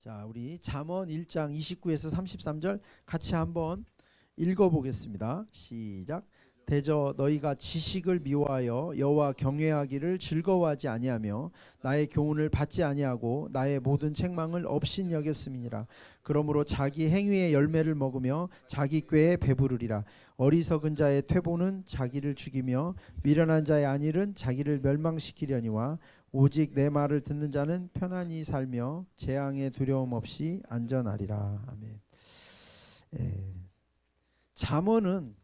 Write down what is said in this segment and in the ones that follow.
자, 우리 잠언 1장 29에서 33절 같이 한번 읽어보겠습니다. 시작. 대저 너희가 지식을 미워하여 여호와 경외하기를 즐거워하지 아니하며 나의 교훈을 받지 아니하고 나의 모든 책망을 업신 여겼음이니라. 그러므로 자기 행위의 열매를 먹으며 자기 꾀에 배부르리라. 어리석은 자의 퇴보는 자기를 죽이며 미련한 자의 안일은 자기를 멸망시키려니와 오직 내 말을 듣는 자는 편안히 살며 재앙의 두려움 없이 안전하리라. 아멘. 잠언은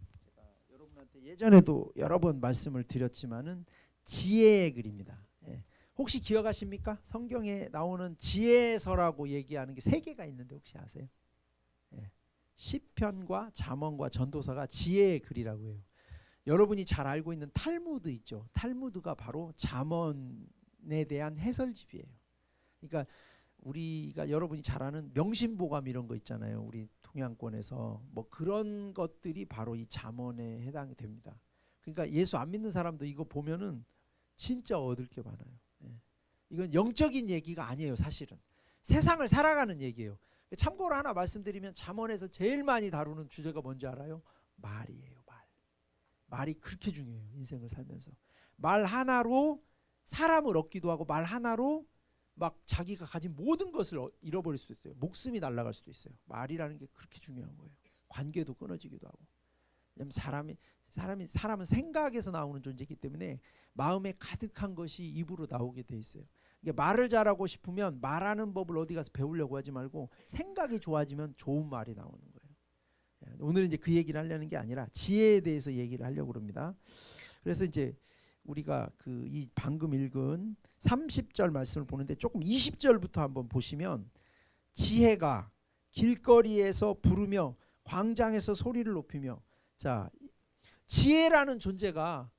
여러분한테 예전에도 여러 번 말씀을 드렸지만은 지혜의 글입니다. 혹시 기억하십니까? 성경에 나오는 지혜서라고 얘기하는 게 세 개가 있는데 혹시 아세요? 시편과 잠언과 전도서가 지혜의 글이라고 해요. 여러분이 잘 알고 있는 탈무드 있죠. 탈무드가 바로 잠언에 대한 해설집이에요. 그러니까 우리가 여러분이 잘 아는 명심보감 이런 거 있잖아요. 우리 동양권에서 뭐 그런 것들이 바로 이 잠언에 해당이 됩니다. 그러니까 예수 안 믿는 사람도 이거 보면은 진짜 얻을 게 많아요. 이건 영적인 얘기가 아니에요. 사실은 세상을 살아가는 얘기예요. 참고로 하나 말씀드리면 잠언에서 제일 많이 다루는 주제가 뭔지 알아요? 말이에요. 말이 그렇게 중요해요. 인생을 살면서 말 하나로 사람을 얻기도 하고 말 하나로 막 자기가 가진 모든 것을 잃어버릴 수도 있어요. 목숨이 날아갈 수도 있어요. 말이라는 게 그렇게 중요한 거예요. 관계도 끊어지기도 하고. 왜냐면 사람은 생각에서 나오는 존재이기 때문에 마음에 가득한 것이 입으로 나오게 돼 있어요. 말을 잘하고 싶으면 말하는 법을 어디 가서 배우려고 하지 말고 생각이 좋아지면 좋은 말이 나오는 거예요. 오늘은 이제 그 얘기를 하려는 게 아니라 지혜에 대해서 얘기를 하려고 합니다. 그래서 이제 우리가 이 방금 읽은 30절 말씀을 보는데 조금 20절부터 한번 보시면 지혜가 길거리에서 부르며 광장에서 소리를 높이며, 자, 지혜라는 존재가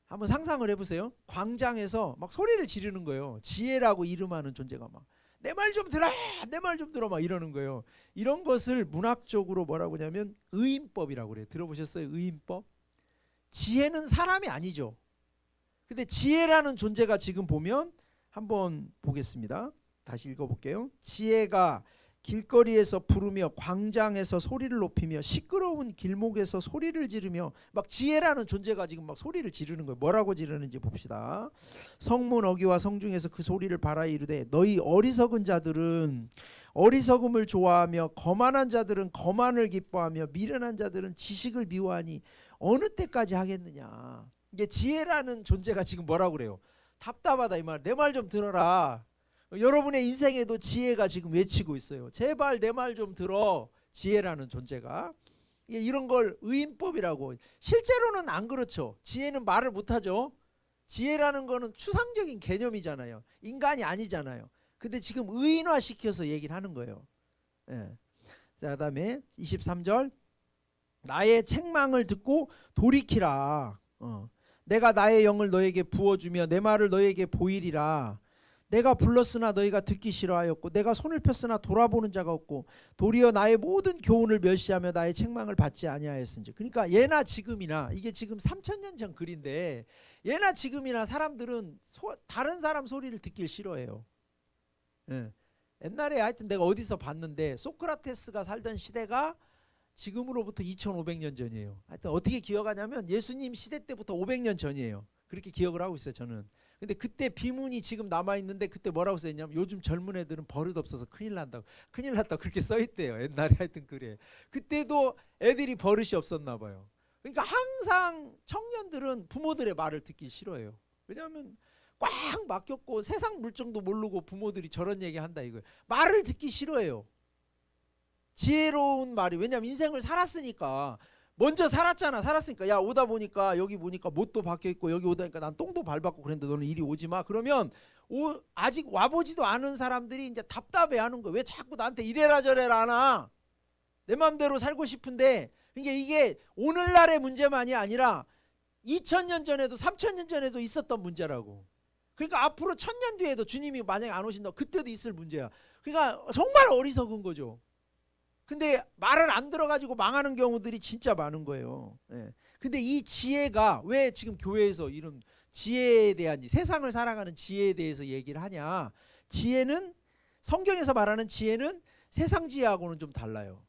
한번 상상을 해보세요. 광장에서 막 소리를 지르는 거예요. 지혜라고 이름하는 존재가 막 내 말 좀 들어, 내 말 좀 들어 막 이러는 거예요. 이런 것을 문학적으로 뭐라고 하냐면 의인법이라고 그래요. 들어보셨어요? 의인법? 지혜는 사람이 아니죠. 근데 지혜라는 존재가 지금 보면 한번 보겠습니다. 다시 읽어볼게요. 지혜가 길거리에서 부르며 광장에서 소리를 높이며 시끄러운 길목에서 소리를 지르며, 막 지혜라는 존재가 지금 막 소리를 지르는 거예요. 뭐라고 지르는지 봅시다. 성문 어귀와 성중에서 그 소리를 발하여 이르되 너희 어리석은 자들은 어리석음을 좋아하며 거만한 자들은 거만을 기뻐하며 미련한 자들은 지식을 미워하니 어느 때까지 하겠느냐. 이게 지혜라는 존재가 지금 뭐라고 그래요? 답답하다 이 말. 내 말 좀 들어라. 여러분의 인생에도 지혜가 지금 외치고 있어요. 제발 내 말 좀 들어. 지혜라는 존재가. 이런 걸 의인법이라고. 실제로는 안 그렇죠. 지혜는 말을 못하죠. 지혜라는 거는 추상적인 개념이잖아요. 인간이 아니잖아요. 근데 지금 의인화시켜서 얘기를 하는 거예요. 자, 그다음에 23절. 나의 책망을 듣고 돌이키라. 내가 나의 영을 너에게 부어주며 내 말을 너에게 보이리라. 내가 불렀으나 너희가 듣기 싫어하였고 내가 손을 폈으나 돌아보는 자가 없고 도리어 나의 모든 교훈을 멸시하며 나의 책망을 받지 아니하였은지. 그러니까 예나 지금이나, 이게 지금 3000년 전 글인데 예나 지금이나 사람들은 다른 사람 소리를 듣길 싫어해요. 옛날에 하여튼 내가 어디서 봤는데 소크라테스가 살던 시대가 지금으로부터 2500년 전이에요. 하여튼 어떻게 기억하냐면 예수님 시대 때부터 500년 전이에요. 그렇게 기억을 하고 있어요, 저는. 근데 그때 비문이 지금 남아있는데 그때 뭐라고 써있냐면 요즘 젊은 애들은 버릇 없어서 큰일 난다고. 큰일 났다고 그렇게 써있대요. 옛날에 하여튼 그래. 그때도 애들이 버릇이 없었나 봐요. 그러니까 항상 청년들은 부모들의 말을 듣기 싫어해요. 왜냐하면 꽉 막혔고 세상 물정도 모르고 부모들이 저런 얘기 한다 이거예요. 말을 듣기 싫어해요. 지혜로운 말이, 왜냐면 인생을 살았으니까. 먼저 살았으니까 야 오다 보니까 여기 보니까 못도 박혀있고 여기 오다 보니까 난 똥도 밟았고 그랬는데 너는 이리 오지마. 그러면 아직 와보지도 않은 사람들이 이제 답답해하는 거야. 왜 자꾸 나한테 이래라 저래라 하나. 내 맘대로 살고 싶은데. 그러니까 이게 오늘날의 문제만이 아니라 2000년 전에도 3000년 전에도 있었던 문제라고. 그러니까 앞으로 1000년 뒤에도 주님이 만약에 안 오신다 그때도 있을 문제야. 그러니까 정말 어리석은 거죠. 근데 말을 안 들어가지고 망하는 경우들이 진짜 많은 거예요. 근데 이 지혜가 왜 지금 교회에서 이런 지혜에 대한, 세상을 살아가는 지혜에 대해서 얘기를 하냐. 지혜는 성경에서 말하는 지혜는 세상 지혜하고는 좀 달라요.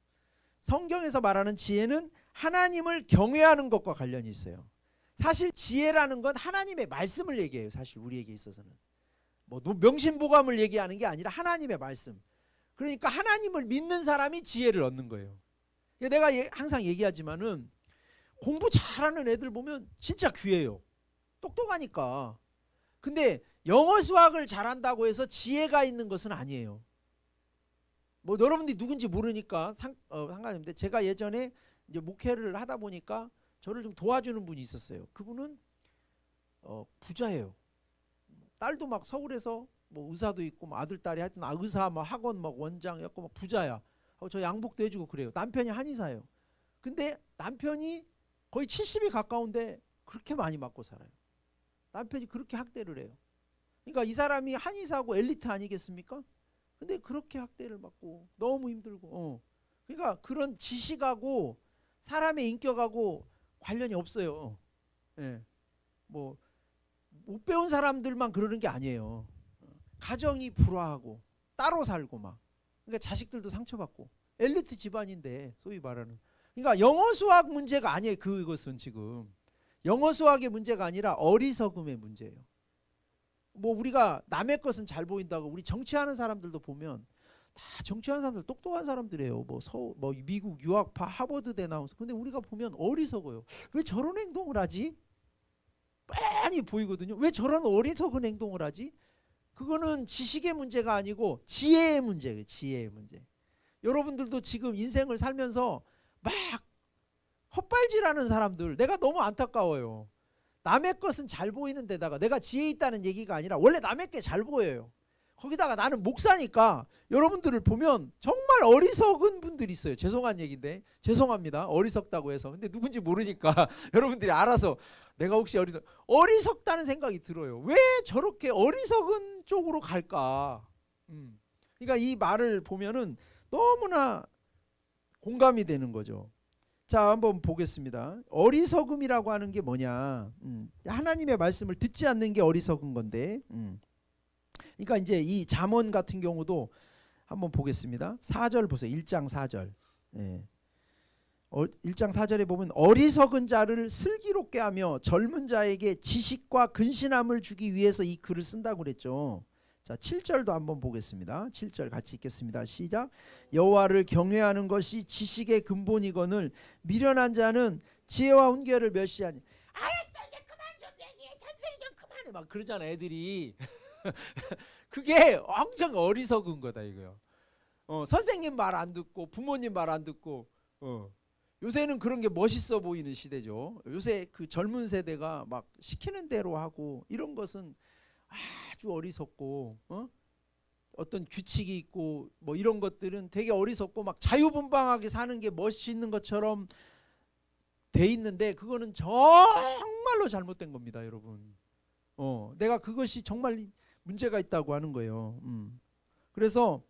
성경에서 말하는 지혜는 하나님을 경외하는 것과 관련이 있어요. 사실 지혜라는 건 하나님의 말씀을 얘기해요. 사실 우리에게 있어서는 뭐 명심보감을 얘기하는 게 아니라 하나님의 말씀. 그러니까 하나님을 믿는 사람이 지혜를 얻는 거예요. 내가 항상 얘기하지만은 공부 잘하는 애들 보면 진짜 귀해요. 똑똑하니까. 근데 영어 수학을 잘한다고 해서 지혜가 있는 것은 아니에요. 뭐 여러분들이 누군지 모르니까 상관없는데, 제가 예전에 이제 목회를 하다 보니까 저를 좀 도와주는 분이 있었어요. 그분은 부자예요. 딸도 막 서울에서 뭐 의사도 있고, 뭐 아들 딸이 하여튼 의사 막 학원 막 원장이었고 막 부자야. 저 양복도 해주고 그래요. 남편이 한의사예요. 근데 남편이 거의 70이 가까운데 그렇게 많이 맞고 살아요. 남편이 그렇게 학대를 해요. 그러니까 이 사람이 한의사고 엘리트 아니겠습니까? 근데 그렇게 학대를 받고 너무 힘들고. 그러니까 그런 지식하고 사람의 인격하고 관련이 없어요. 예. 뭐 못 배운 사람들만 그러는 게 아니에요. 가정이 불화하고 따로 살고 막. 그러니까 자식들도 상처받고. 엘리트 집안인데 소위 말하는. 그러니까 영어 수학 문제가 아니에요. 그것은 지금 영어 수학의 문제가 아니라 어리석음의 문제예요. 뭐 우리가 남의 것은 잘 보인다고, 우리 정치하는 사람들도 보면 다 정치하는 사람들 똑똑한 사람들이에요. 뭐 미국 유학파 하버드대 나와서. 근데 우리가 보면 어리석어요. 왜 저런 행동을 하지? 뻔히 보이거든요. 왜 저런 어리석은 행동을 하지? 그거는 지식의 문제가 아니고 지혜의 문제예요. 지혜의 문제. 여러분들도 지금 인생을 살면서 막 헛발질하는 사람들, 내가 너무 안타까워요. 남의 것은 잘 보이는 데다가, 내가 지혜 있다는 얘기가 아니라 원래 남의 게 잘 보여요. 거기다가 나는 목사니까 여러분들을 보면 정말 어리석은 분들이 있어요. 죄송한 얘기인데 죄송합니다. 어리석다고 해서. 근데 누군지 모르니까 여러분들이 알아서, 내가 혹시 어리석다는 생각이 들어요. 왜 저렇게 어리석은 쪽으로 갈까? 그러니까 이 말을 보면은 너무나 공감이 되는 거죠. 자, 한번 보겠습니다. 어리석음이라고 하는 게 뭐냐? 하나님의 말씀을 듣지 않는 게 어리석은 건데. 그러니까 이제 이 잠언 같은 경우도 한번 보겠습니다. 4절 보세요. 1장 4절. 예. 1장 4절에 보면 어리석은 자를 슬기롭게 하며 젊은 자에게 지식과 근신함을 주기 위해서 이 글을 쓴다고 그랬죠. 자, 7절도 한번 보겠습니다. 7절 같이 읽겠습니다. 시작. 여호와를 경외하는 것이 지식의 근본이거늘 미련한 자는 지혜와 훈계를 멸시하니. 알았어, 이제 그만 좀 얘기해. 잔소리 좀 그만해. 막 그러잖아 애들이. 그게 엄청 어리석은 거다 이거요. 선생님 말 안 듣고 부모님 말 안 듣고. 요새는 그런 게 멋있어 보이는 시대죠. 요새 그 젊은 세대가 막 시키는 대로 하고 이런 것은 아주 어리석고, 어떤 규칙이 있고 뭐 이런 것들은 되게 어리석고 막 자유분방하게 사는 게 멋있는 것처럼 돼 있는데, 그거는 정말로 잘못된 겁니다, 여러분. 내가 그것이 정말 문제가 있다고 하는 거예요. 그래서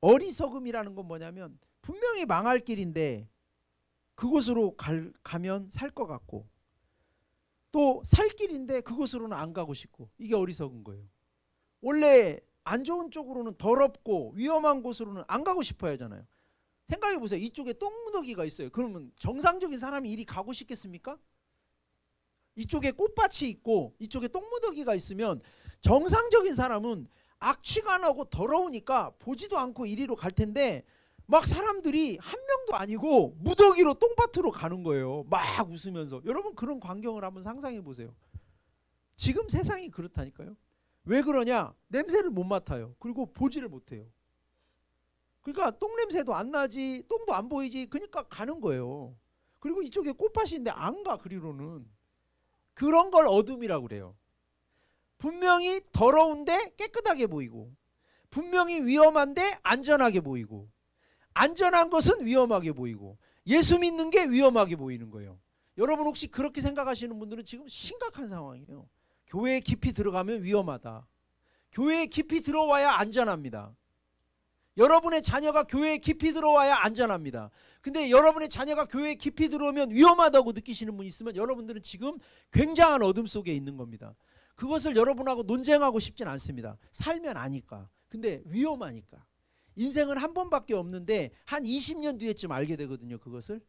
어리석음이라는 건 뭐냐면 분명히 망할 길인데 그곳으로 가면 살 것 같고, 또 살 길인데 그곳으로는 안 가고 싶고, 이게 어리석은 거예요. 원래 안 좋은 쪽으로는 더럽고 위험한 곳으로는 안 가고 싶어야 하잖아요. 생각해 보세요. 이쪽에 똥무더기가 있어요. 그러면 정상적인 사람이 이리 가고 싶겠습니까? 이쪽에 꽃밭이 있고 이쪽에 똥무더기가 있으면 정상적인 사람은 악취가 나고 더러우니까 보지도 않고 이리로 갈 텐데, 막 사람들이 한 명도 아니고 무더기로 똥밭으로 가는 거예요. 막 웃으면서. 여러분 그런 광경을 한번 상상해 보세요. 지금 세상이 그렇다니까요. 왜 그러냐? 냄새를 못 맡아요. 그리고 보지를 못해요. 그러니까 똥냄새도 안 나지, 똥도 안 보이지. 그러니까 가는 거예요. 그리고 이쪽에 꽃밭인데 안 가, 그리로는. 그런 걸 어둠이라고 그래요. 분명히 더러운데 깨끗하게 보이고, 분명히 위험한데 안전하게 보이고, 안전한 것은 위험하게 보이고, 예수 믿는 게 위험하게 보이는 거예요. 여러분 혹시 그렇게 생각하시는 분들은 지금 심각한 상황이에요. 교회에 깊이 들어가면 위험하다. 교회에 깊이 들어와야 안전합니다. 여러분의 자녀가 교회에 깊이 들어와야 안전합니다. 근데 여러분의 자녀가 교회에 깊이 들어오면 위험하다고 느끼시는 분이 있으면 여러분들은 지금 굉장한 어둠 속에 있는 겁니다. 그것을 여러분하고 논쟁하고 싶진 않습니다. 살면 아니까. 근데 위험하니까. 인생은 한 번밖에 없는데 한 20년 뒤에쯤 알게 되거든요. 그것을.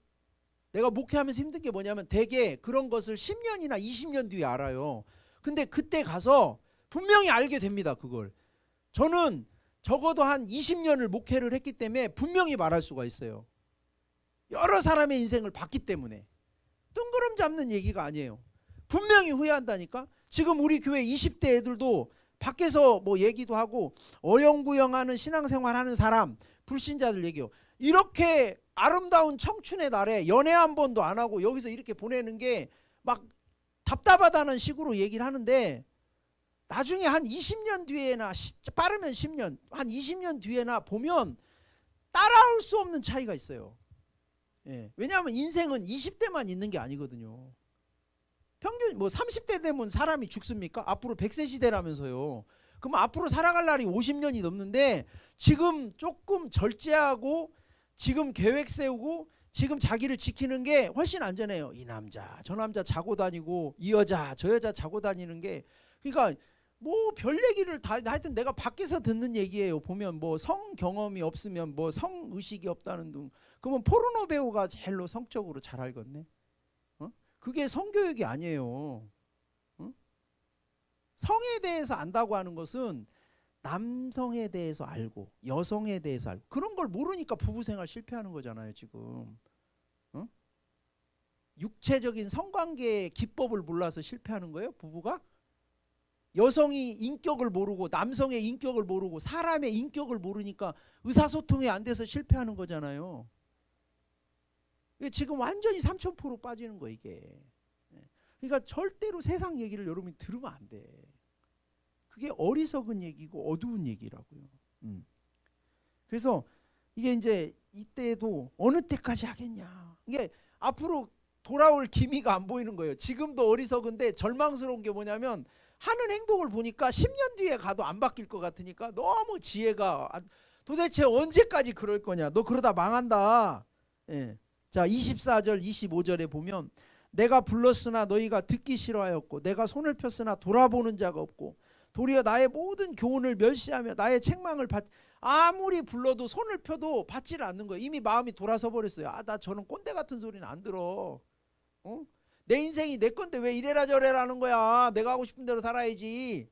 내가 목회하면서 힘든 게 뭐냐면 대개 그런 것을 10년이나 20년 뒤에 알아요. 근데 그때 가서 분명히 알게 됩니다. 그걸. 저는 적어도 한 20년을 목회를 했기 때문에 분명히 말할 수가 있어요. 여러 사람의 인생을 봤기 때문에. 뜬구름 잡는 얘기가 아니에요. 분명히 후회한다니까. 지금 우리 교회 20대 애들도 밖에서 뭐 얘기도 하고 어영부영하는 신앙생활 하는 사람, 불신자들 얘기요. 이렇게 아름다운 청춘의 날에 연애 한 번도 안 하고 여기서 이렇게 보내는 게 막 답답하다는 식으로 얘기를 하는데, 나중에 한 20년 뒤에나, 빠르면 10년, 한 20년 뒤에나 보면 따라올 수 없는 차이가 있어요. 예. 왜냐하면 인생은 20대만 있는 게 아니거든요. 평균 뭐 30대 되면 사람이 죽습니까? 앞으로 100세 시대라면서요. 그럼 앞으로 살아갈 날이 50년이 넘는데 지금 조금 절제하고 지금 계획 세우고 지금 자기를 지키는 게 훨씬 안전해요. 이 남자 저 남자 자고 다니고 이 여자 저 여자 자고 다니는 게, 그러니까 뭐 별 얘기를 다 하여튼 내가 밖에서 듣는 얘기예요. 보면 뭐 성 경험이 없으면 뭐 성 의식이 없다는 등. 그러면 포르노 배우가 제일로 성적으로 잘 알겠네. 그게 성교육이 아니에요. 성에 대해서 안다고 하는 것은 남성에 대해서 알고 여성에 대해서 알고, 그런 걸 모르니까 부부생활 실패하는 거잖아요 지금. 육체적인 성관계의 기법을 몰라서 실패하는 거예요 부부가? 여성이 인격을 모르고 남성의 인격을 모르고 사람의 인격을 모르니까 의사소통이 안 돼서 실패하는 거잖아요. 지금 완전히 삼천포로 빠지는 거 이게. 그러니까 절대로 세상 얘기를 여러분이 들으면 안 돼. 그게 어리석은 얘기고 어두운 얘기라고요. 그래서 이게 이제 이때도 어느 때까지 하겠냐. 이게 앞으로 돌아올 기미가 안 보이는 거예요. 지금도 어리석은데 절망스러운 게 뭐냐면 하는 행동을 보니까 10년 뒤에 가도 안 바뀔 것 같으니까 너무 지혜가, 도대체 언제까지 그럴 거냐. 너 그러다 망한다. 예. 자 24절 25절에 보면, 내가 불렀으나 너희가 듣기 싫어하였고 내가 손을 폈으나 돌아보는 자가 없고 도리어 나의 모든 교훈을 멸시하며 나의 책망을 아무리 불러도 손을 펴도 받지를 않는 거예요. 이미 마음이 돌아서 버렸어요. 나 저런 꼰대 같은 소리는 안 들어. 내 인생이 내 건데 왜 이래라 저래라 하는 거야. 내가 하고 싶은 대로 살아야지.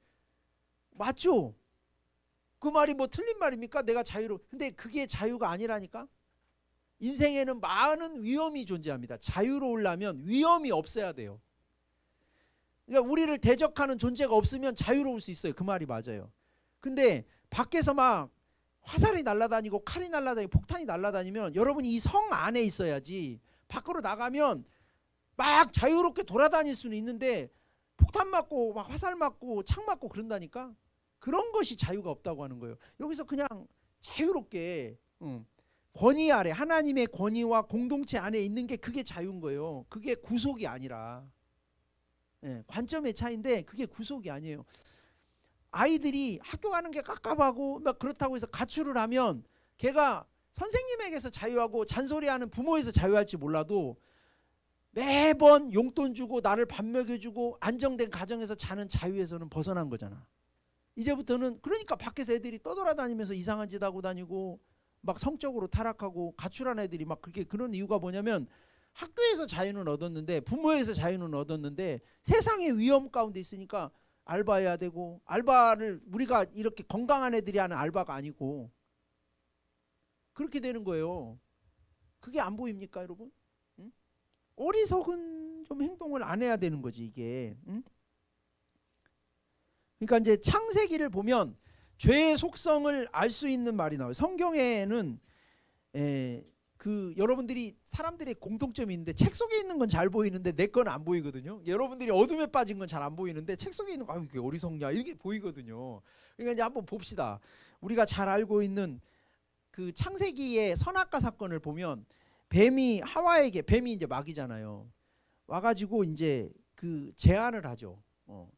맞죠? 그 말이 뭐 틀린 말입니까? 내가 자유로. 근데 그게 자유가 아니라니까. 인생에는 많은 위험이 존재합니다. 자유로우려면 위험이 없어야 돼요. 그러니까 우리를 대적하는 존재가 없으면 자유로울 수 있어요. 그 말이 맞아요. 근데 밖에서 막 화살이 날아다니고 칼이 날아다니고 폭탄이 날아다니면 여러분이 이 성 안에 있어야지. 밖으로 나가면 막 자유롭게 돌아다닐 수는 있는데 폭탄 맞고 막 화살 맞고 창 맞고 그런다니까. 그런 것이 자유가 없다고 하는 거예요. 여기서 그냥 자유롭게 권위 아래, 하나님의 권위와 공동체 안에 있는 게 그게 자유인 거예요. 그게 구속이 아니라. 관점의 차이인데 그게 구속이 아니에요. 아이들이 학교 가는 게 깝깝하고 막 그렇다고 해서 가출을 하면 걔가 선생님에게서 자유하고 잔소리하는 부모에서 자유할지 몰라도 매번 용돈 주고 나를 밥 먹여주고 안정된 가정에서 자는 자유에서는 벗어난 거잖아. 이제부터는 그러니까 밖에서 애들이 떠돌아다니면서 이상한 짓 하고 다니고 막 성적으로 타락하고 가출한 애들이 막 그게 그런 이유가 뭐냐면 학교에서 자유는 얻었는데 부모에서 자유는 얻었는데 세상의 위험 가운데 있으니까 알바해야 되고, 알바를 우리가 이렇게 건강한 애들이 하는 알바가 아니고 그렇게 되는 거예요. 그게 안 보입니까 여러분? 어리석은 좀 행동을 안 해야 되는 거지 이게. 그러니까 이제 창세기를 보면 죄의 속성을 알 수 있는 말이 나와요. 성경에는 여러분들이 사람들의 공통점이 있는데 책 속에 있는 건 잘 보이는데 내 건 안 보이거든요. 여러분들이 어둠에 빠진 건 잘 안 보이는데 책 속에 있는 거 이게 어리석냐 이렇게 보이거든요. 그러니까 이제 한번 봅시다. 우리가 잘 알고 있는 그 창세기의 선악과 사건을 보면 뱀이 하와에게, 뱀이 이제 마귀잖아요. 와가지고 이제 그 제안을 하죠.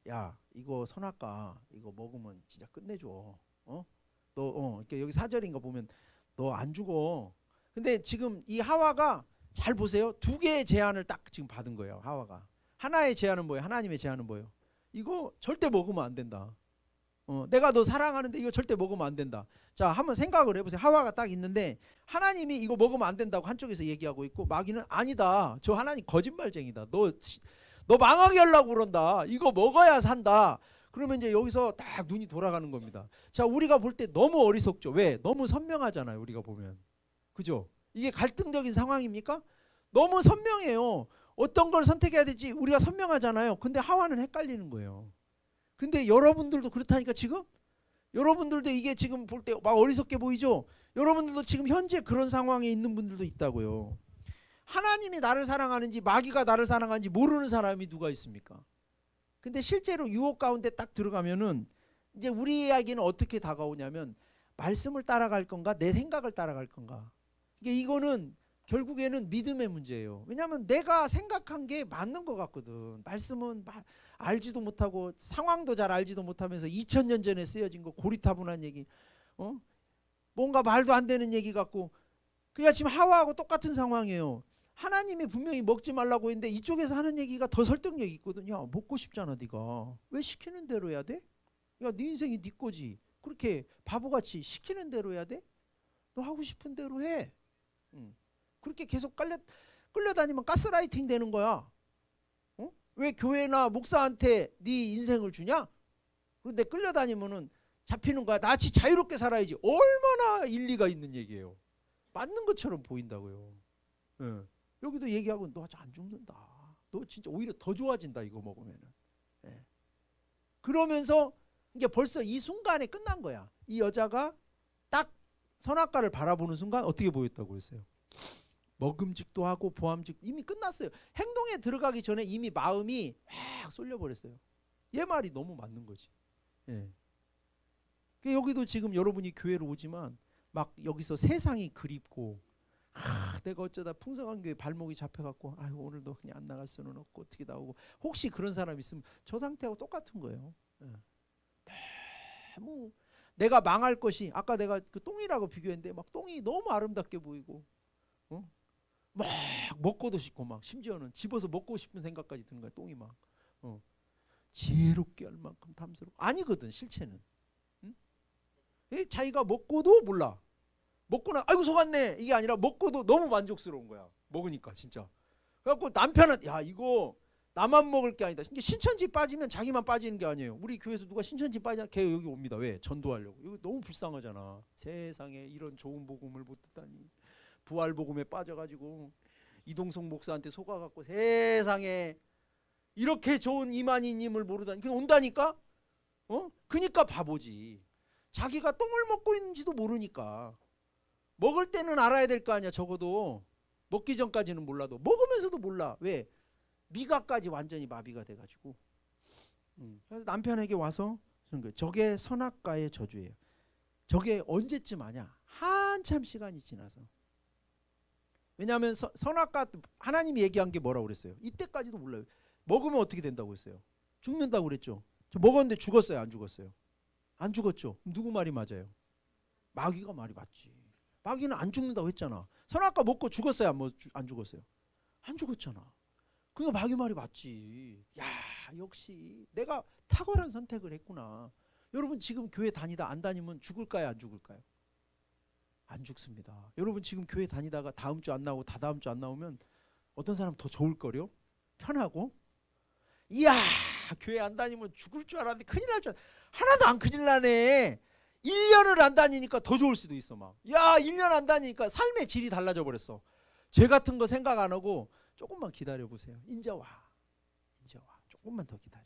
야 이거 선악과 이거 먹으면 진짜 끝내줘. 너 이렇게 여기 4절인가 보면 너 안 죽어. 근데 지금 이 하와가 잘 보세요. 두 개의 제안을 딱 지금 받은 거예요. 하와가. 하나의 제안은 뭐예요? 하나님의 제안은 뭐예요? 이거 절대 먹으면 안 된다. 내가 너 사랑하는데 이거 절대 먹으면 안 된다. 자, 한번 생각을 해보세요. 하와가 딱 있는데 하나님이 이거 먹으면 안 된다고 한쪽에서 얘기하고 있고, 마귀는 아니다. 저 하나님 거짓말쟁이다. 너 망하게 하려고 그런다. 이거 먹어야 산다. 그러면 이제 여기서 딱 눈이 돌아가는 겁니다. 자, 우리가 볼 때 너무 어리석죠. 왜? 너무 선명하잖아요. 우리가 보면. 그죠? 이게 갈등적인 상황입니까? 너무 선명해요. 어떤 걸 선택해야 될지 우리가 선명하잖아요. 근데 하와는 헷갈리는 거예요. 근데 여러분들도 그렇다니까 지금? 여러분들도 이게 지금 볼 때 막 어리석게 보이죠? 여러분들도 지금 현재 그런 상황에 있는 분들도 있다고요. 하나님이 나를 사랑하는지 마귀가 나를 사랑하는지 모르는 사람이 누가 있습니까? 근데 실제로 유혹 가운데 딱 들어가면은 이제 우리 이야기는 어떻게 다가오냐면, 말씀을 따라갈 건가 내 생각을 따라갈 건가. 이거는 결국에는 믿음의 문제예요. 왜냐하면 내가 생각한 게 맞는 것 같거든. 말씀은 알지도 못하고 상황도 잘 알지도 못하면서 2000년 전에 쓰여진 거 고리타분한 얘기, 뭔가 말도 안 되는 얘기 같고, 그러니까 지금 하와하고 똑같은 상황이에요. 하나님이 분명히 먹지 말라고 했는데 이쪽에서 하는 얘기가 더 설득력이 있거든. 야, 먹고 싶잖아 네가. 왜 시키는 대로 해야 돼? 야, 네 인생이 네 거지. 그렇게 바보같이 시키는 대로 해야 돼? 너 하고 싶은 대로 해. 그렇게 계속 끌려다니면 가스라이팅 되는 거야. 왜 교회나 목사한테 네 인생을 주냐? 그런데 끌려다니면은 잡히는 거야. 나같이 자유롭게 살아야지. 얼마나 일리가 있는 얘기예요. 맞는 것처럼 보인다고요. 예. 여기도 얘기하고 너 아직 안 죽는다. 너 진짜 오히려 더 좋아진다 이거 먹으면은. 예. 그러면서 이게 벌써 이 순간에 끝난 거야. 이 여자가 딱 선악과를 바라보는 순간 어떻게 보였다고 했어요? 먹음직도 하고 보암직 이미 끝났어요. 행동에 들어가기 전에 이미 마음이 확 쏠려버렸어요. 얘 말이 너무 맞는 거지. 예. 여기도 지금 여러분이 교회로 오지만 막 여기서 세상이 그립고, 내가 어쩌다 풍성한 교회 발목이 잡혀갖고 아유 오늘도 그냥 안 나갈 수는 없고 어떻게 나오고, 혹시 그런 사람 있으면 저 상태하고 똑같은 거예요. 예. 너무 내가 망할 것이, 아까 내가 그 똥이라고 비교했는데 막 똥이 너무 아름답게 보이고, 막 먹고도 싶고, 막 심지어는 집어서 먹고 싶은 생각까지 드는 거야. 똥이 막 지혜롭게 할 만큼 탐스럽고 아니거든 실체는. 자기가 먹고도 몰라. 먹고나 아이고 속았네 이게 아니라 먹고도 너무 만족스러운 거야. 먹으니까 진짜. 그래갖고 남편은 야 이거 나만 먹을 게 아니다. 이게 신천지 빠지면 자기만 빠지는 게 아니에요. 우리 교회에서 누가 신천지 빠지냐 걔 여기 옵니다. 왜? 전도하려고. 이거 너무 불쌍하잖아. 세상에 이런 좋은 복음을 못 듣다니. 부활 복음에 빠져가지고 이동성 목사한테 속아갖고 세상에 이렇게 좋은 이만희님을 모르다니. 그냥 온다니까. 그니까 바보지. 자기가 똥을 먹고 있는지도 모르니까. 먹을 때는 알아야 될 거 아니야. 적어도 먹기 전까지는 몰라도 먹으면서도 몰라. 왜? 미각까지 완전히 마비가 돼가지고. 그래서 남편에게 와서 저게 선악과의 저주예요. 저게 언제쯤 하냐? 한참 시간이 지나서. 왜냐하면 선악과 하나님이 얘기한 게 뭐라고 그랬어요? 이때까지도 몰라요. 먹으면 어떻게 된다고 했어요? 죽는다고 그랬죠. 저 먹었는데 죽었어요? 안 죽었어요? 안 죽었죠. 누구 말이 맞아요? 마귀가 말이 맞지. 마귀는 안 죽는다고 했잖아. 선악과 먹고 죽었어요? 안 죽었어요? 안 죽었잖아. 그러니까 마귀 말이 맞지. 야 역시 내가 탁월한 선택을 했구나. 여러분 지금 교회 다니다 안 다니면 죽을까요? 안 죽을까요? 안 죽습니다. 여러분 지금 교회 다니다가 다음 주 안 나오고 다다음 주 안 나오면 어떤 사람 더 좋을걸요? 편하고. 이야 교회 안 다니면 죽을 줄 알았는데 큰일 날 줄 알았는데 하나도 안 큰일 나네. 1년을 안 다니니까 더 좋을 수도 있어. 막 야 1년 안 다니니까 삶의 질이 달라져 버렸어. 죄 같은 거 생각 안 하고 조금만 기다려보세요. 이제 와. 조금만 더 기다려.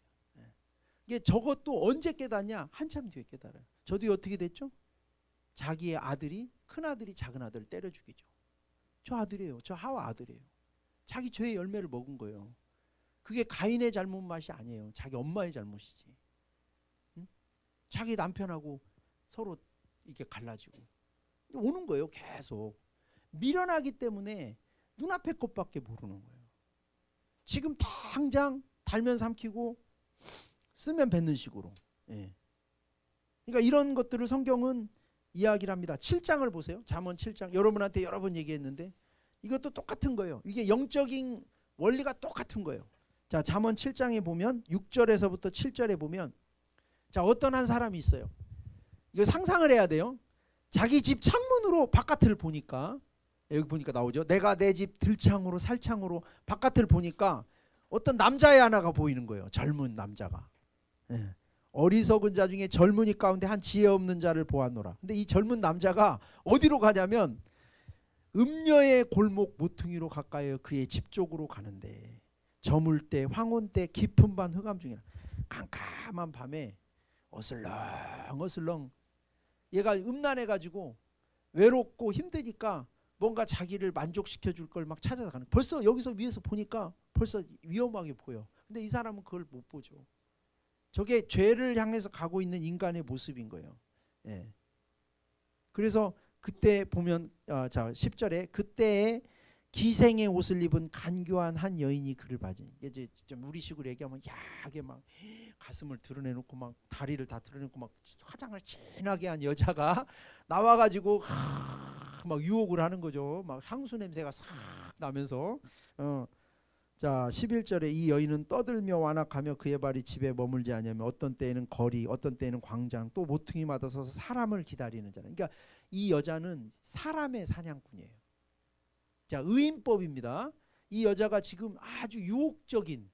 이게 저것도 언제 깨닫냐? 한참 뒤에 깨달아요. 저도 어떻게 됐죠? 자기의 아들이, 큰아들이 작은아들을 때려 죽이죠. 저 아들이에요. 저 하와 아들이에요. 자기 죄의 열매를 먹은 거예요. 그게 가인의 잘못 맛이 아니에요. 자기 엄마의 잘못이지. 응? 자기 남편하고 서로 이게 갈라지고 오는 거예요. 계속 미련하기 때문에 눈앞의 것밖에 모르는 거예요. 지금 당장 달면 삼키고 쓰면 뱉는 식으로. 예. 그러니까 이런 것들을 성경은 이야기를 합니다. 7장을 보세요. 잠언 7장. 여러분한테 여러 번 얘기했는데 이것도 똑같은 거예요. 이게 영적인 원리가 똑같은 거예요. 자, 잠언 7장에 보면 6절에서부터 7절에 보면 자, 어떤 한 사람이 있어요. 이거 상상을 해야 돼요. 자기 집 창문으로 바깥을 보니까, 여기 보니까 나오죠. 내가 내 집 들창으로 살창으로 바깥을 보니까 어떤 남자애 하나가 보이는 거예요. 젊은 남자가. 예. 어리석은 자 중에 젊은이 가운데 한 지혜 없는 자를 보았노라. 근데 이 젊은 남자가 어디로 가냐면 음녀의 골목 모퉁이로 가까이 그의 집 쪽으로 가는데, 저물 때 황혼 때 깊은 밤 흑암 중이라. 캄캄한 밤에 어슬렁어슬렁 얘가 음란해가지고 외롭고 힘드니까 뭔가 자기를 만족시켜 줄 걸 막 찾아가는. 벌써 여기서 위에서 보니까 벌써 위험하게 보여. 근데 이 사람은 그걸 못 보죠. 저게 죄를 향해서 가고 있는 인간의 모습인 거예요. 예. 그래서 그때 보면 자 10절에 그때에 기생의 옷을 입은 간교한 한 여인이 그를 봐지니, 이제 좀 우리식으로 얘기하면 야하게 막 가슴을 드러내놓고 막 다리를 다 드러내놓고 막 화장을 진하게 한 여자가 나와가지고 막 유혹을 하는 거죠. 막 향수 냄새가 싹 나면서. 자 11절에 이 여인은 떠들며 완악하며 그의 발이 집에 머물지 않으며 어떤 때에는 거리, 어떤 때에는 광장, 또 모퉁이마다 서서 사람을 기다리는 자라. 그러니까 이 여자는 사람의 사냥꾼이에요. 자, 의인법입니다. 이 여자가 지금 아주 유혹적인,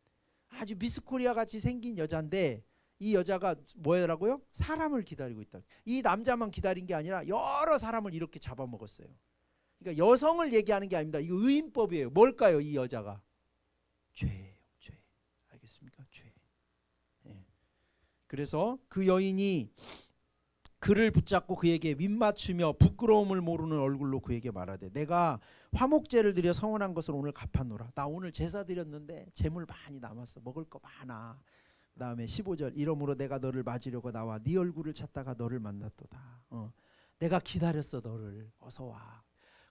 아주 미스코리아 같이 생긴 여자인데, 이 여자가 뭐라고요? 사람을 기다리고 있다. 이 남자만 기다린 게 아니라 여러 사람을 이렇게 잡아먹었어요. 그러니까 여성을 얘기하는 게 아닙니다. 이거 의인법이에요. 뭘까요? 이 여자가 죄예요. 죄. 알겠습니까? 죄. 예. 그래서 그 여인이 그를 붙잡고 그에게 밑맞추며 부끄러움을 모르는 얼굴로 그에게 말하되, 내가 화목제를 드려 성원한 것을 오늘 갚았노라. 나 오늘 제사 드렸는데 재물 많이 남았어. 먹을 거 많아. 그 다음에 15절 이러므로 내가 너를 맞으려고 나와 네 얼굴을 찾다가 너를 만났도다. 내가 기다렸어. 너를 어서 와.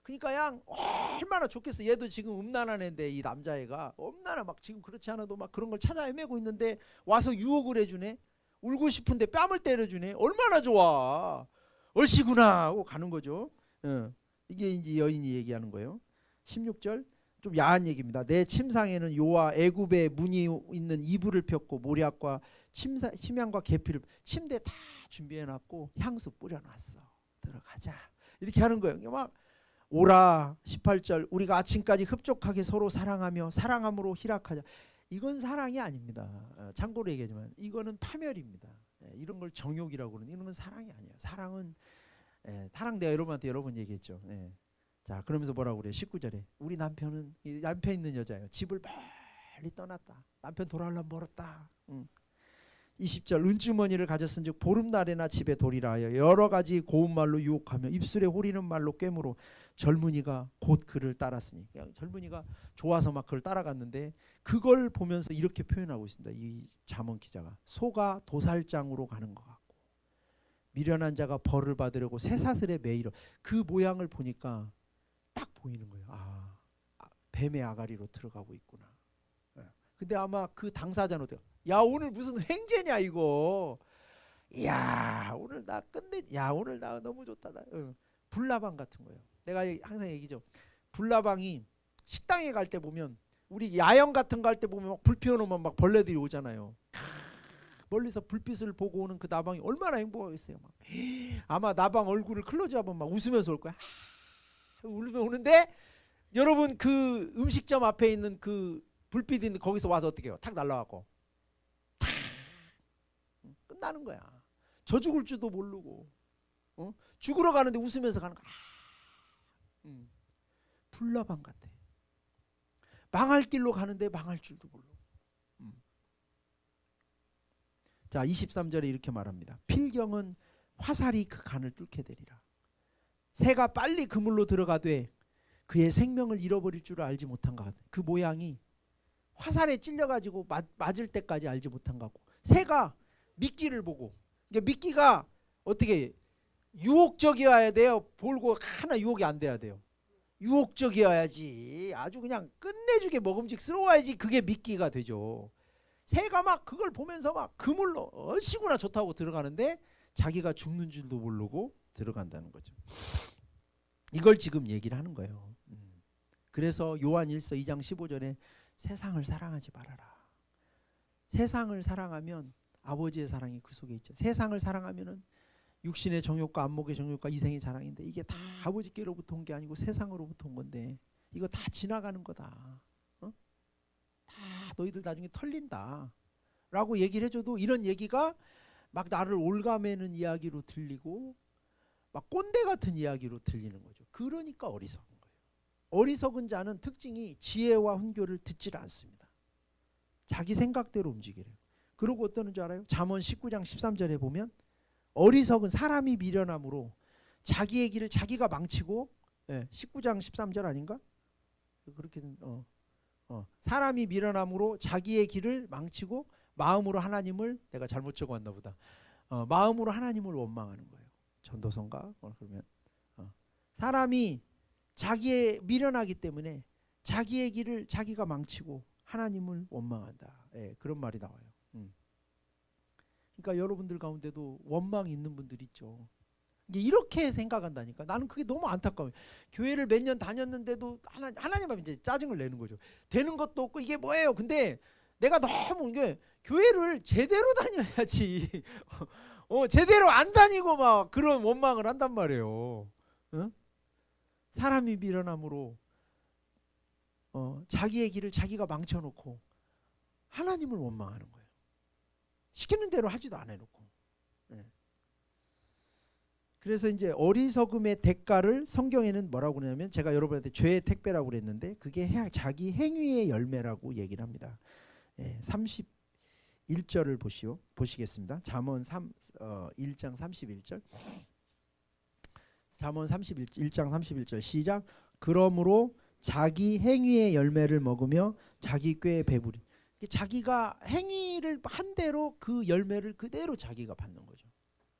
그러니까 양 얼마나 좋겠어. 얘도 지금 음란한 애인데, 이 남자애가 얼마나 막 지금 그렇지 않아도 막 그런 걸 찾아 헤매고 있는데 와서 유혹을 해주네. 울고 싶은데 뺨을 때려주네. 얼마나 좋아. 얼씨구나 하고 가는 거죠. 이게 이제 여인이 얘기하는 거예요. 16절 좀 야한 얘기입니다. 내 침상에는 요와 애굽의 문이 있는 이불을 폈고 모략과 침향과 계피를, 침대 다 준비해놨고 향수 뿌려놨어. 들어가자. 이렇게 하는 거예요. 막 오라. 18절 우리가 아침까지 흡족하게 서로 사랑하며 사랑함으로 희락하자. 이건 사랑이 아닙니다. 참고로 얘기하지만 이거는 파멸입니다. 이런 걸 정욕이라고 그러는, 이런 건 사랑이 아니에요. 사랑은 사랑, 내가 여러분한테 여러 번 얘기했죠. 자, 그러면서 뭐라고 그래요? 19절에 우리 남편은, 남편 있는 여자예요. 집을 멀리 떠났다. 남편 돌아오려면 멀었다. 20절 은주머니를 가졌은즉 보름날에나 집에 돌이라 하여 여러 가지 고운 말로 유혹하며 입술에 호리는 말로 꿰물어 젊은이가 곧 그를 따랐으니. 젊은이가 좋아서 막 그걸 따라갔는데, 그걸 보면서 이렇게 표현하고 있습니다. 이 잠언 기자가 소가 도살장으로 가는 것 같고 미련한 자가 벌을 받으려고 쇠사슬에 매이러. 그 모양을 보니까 딱 보이는 거예요. 뱀의 아가리로 들어가고 있구나. 근데 아마 그 당사자는 야 오늘 무슨 횡재냐 이거. 야 오늘 나 끝내. 야 오늘 나 너무 좋다. 불나방 같은 거예요. 내가 항상 얘기죠. 불나방이 식당에 갈 때 보면, 우리 야영 같은 거 할 때 보면 막 불 피워놓으면 막 벌레들이 오잖아요. 멀리서 불빛을 보고 오는 그 나방이 얼마나 행복하겠어요. 막. 아마 나방 얼굴을 클로즈업은 막 웃으면서 올 거야. 울으면 오는데, 여러분 그 음식점 앞에 있는 그 불빛이 있는 거기서 와서 어떻게 해요? 탁 날라가고 탁 끝나는 거야. 저 죽을 줄도 모르고 죽으러 가는데 웃으면서 가는 거야. 불나방 같아. 망할 길로 가는데 망할 줄도 모르고. 자 23절에 이렇게 말합니다. 필경은 화살이 그 간을 뚫게 되리라. 새가 빨리 그물로 들어가되 그의 생명을 잃어버릴 줄을 알지 못한 것 같아. 그 모양이 화살에 찔려가지고 맞을 때까지 알지 못한 것 같고, 새가 미끼를 보고, 이게 미끼가 어떻게 유혹적이어야 돼요? 볼고 하나 유혹이 안 돼야 돼요. 유혹적이어야지. 아주 그냥 끝내주게 먹음직스러워야지 그게 미끼가 되죠. 새가 막 그걸 보면서 막 그물로 얼씨구나 좋다고 들어가는데 자기가 죽는 줄도 모르고 들어간다는 거죠. 이걸 지금 얘기를 하는 거예요. 그래서 요한 1서 2장 15절에 세상을 사랑하지 말아라. 세상을 사랑하면 아버지의 사랑이 그 속에 있죠. 세상을 사랑하면은 육신의 정욕과 안목의 정욕과 이생의 자랑인데 이게 다 아버지께로부터 온 게 아니고 세상으로부터 온 건데 이거 다 지나가는 거다. 어? 다 너희들 나중에 털린다 라고 얘기를 해줘도 이런 얘기가 막 나를 올가매는 이야기로 들리고 막 꼰대 같은 이야기로 들리는 거죠. 그러니까 어리석은 거예요. 어리석은 자는 특징이 지혜와 훈교를 듣질 않습니다. 자기 생각대로 움직이래요. 그러고 어떠는 줄 알아요? 잠언 19장 13절에 보면 어리석은 사람이 미련함으로 자기의 길을 자기가 망치고, 19장 13절 아닌가? 그렇게 사람이 미련함으로 자기의 길을 망치고 마음으로 하나님을, 내가 잘못 적어왔나 보다. 마음으로 하나님을 원망하는 거예요. 전도서인가? 그러면 사람이 자기의 미련하기 때문에 자기의 길을 자기가 망치고 하나님을 원망한다. 그런 말이 나와요. 그러니까 여러분들 가운데도 원망이 있는 분들 있죠. 이렇게 생각한다니까. 나는 그게 너무 안타까워요. 교회를 몇 년 다녔는데도 하나님 앞에 이제 짜증을 내는 거죠. 되는 것도 없고 이게 뭐예요. 근데 내가 너무 이게 교회를 제대로 다녀야지. 제대로 안 다니고 막 그런 원망을 한단 말이에요. 응? 사람이 미련함으로 자기의 길을 자기가 망쳐놓고 하나님을 원망하는 거예요. 시키는 대로 하지도 안 해놓고. 그래서 이제 어리석음의 대가를 성경에는 뭐라고 그러냐면 제가 여러분한테 죄의 택배라고 그랬는데 그게 자기 행위의 열매라고 얘기를 합니다. 31절을 보시겠습니다. 잠언 1장 31절. 잠언 1장 31절 시작. 그러므로 자기 행위의 열매를 먹으며 자기 꾀에 배부리. 자기가 행위를 한 대로 그 열매를 그대로 자기가 받는 거죠.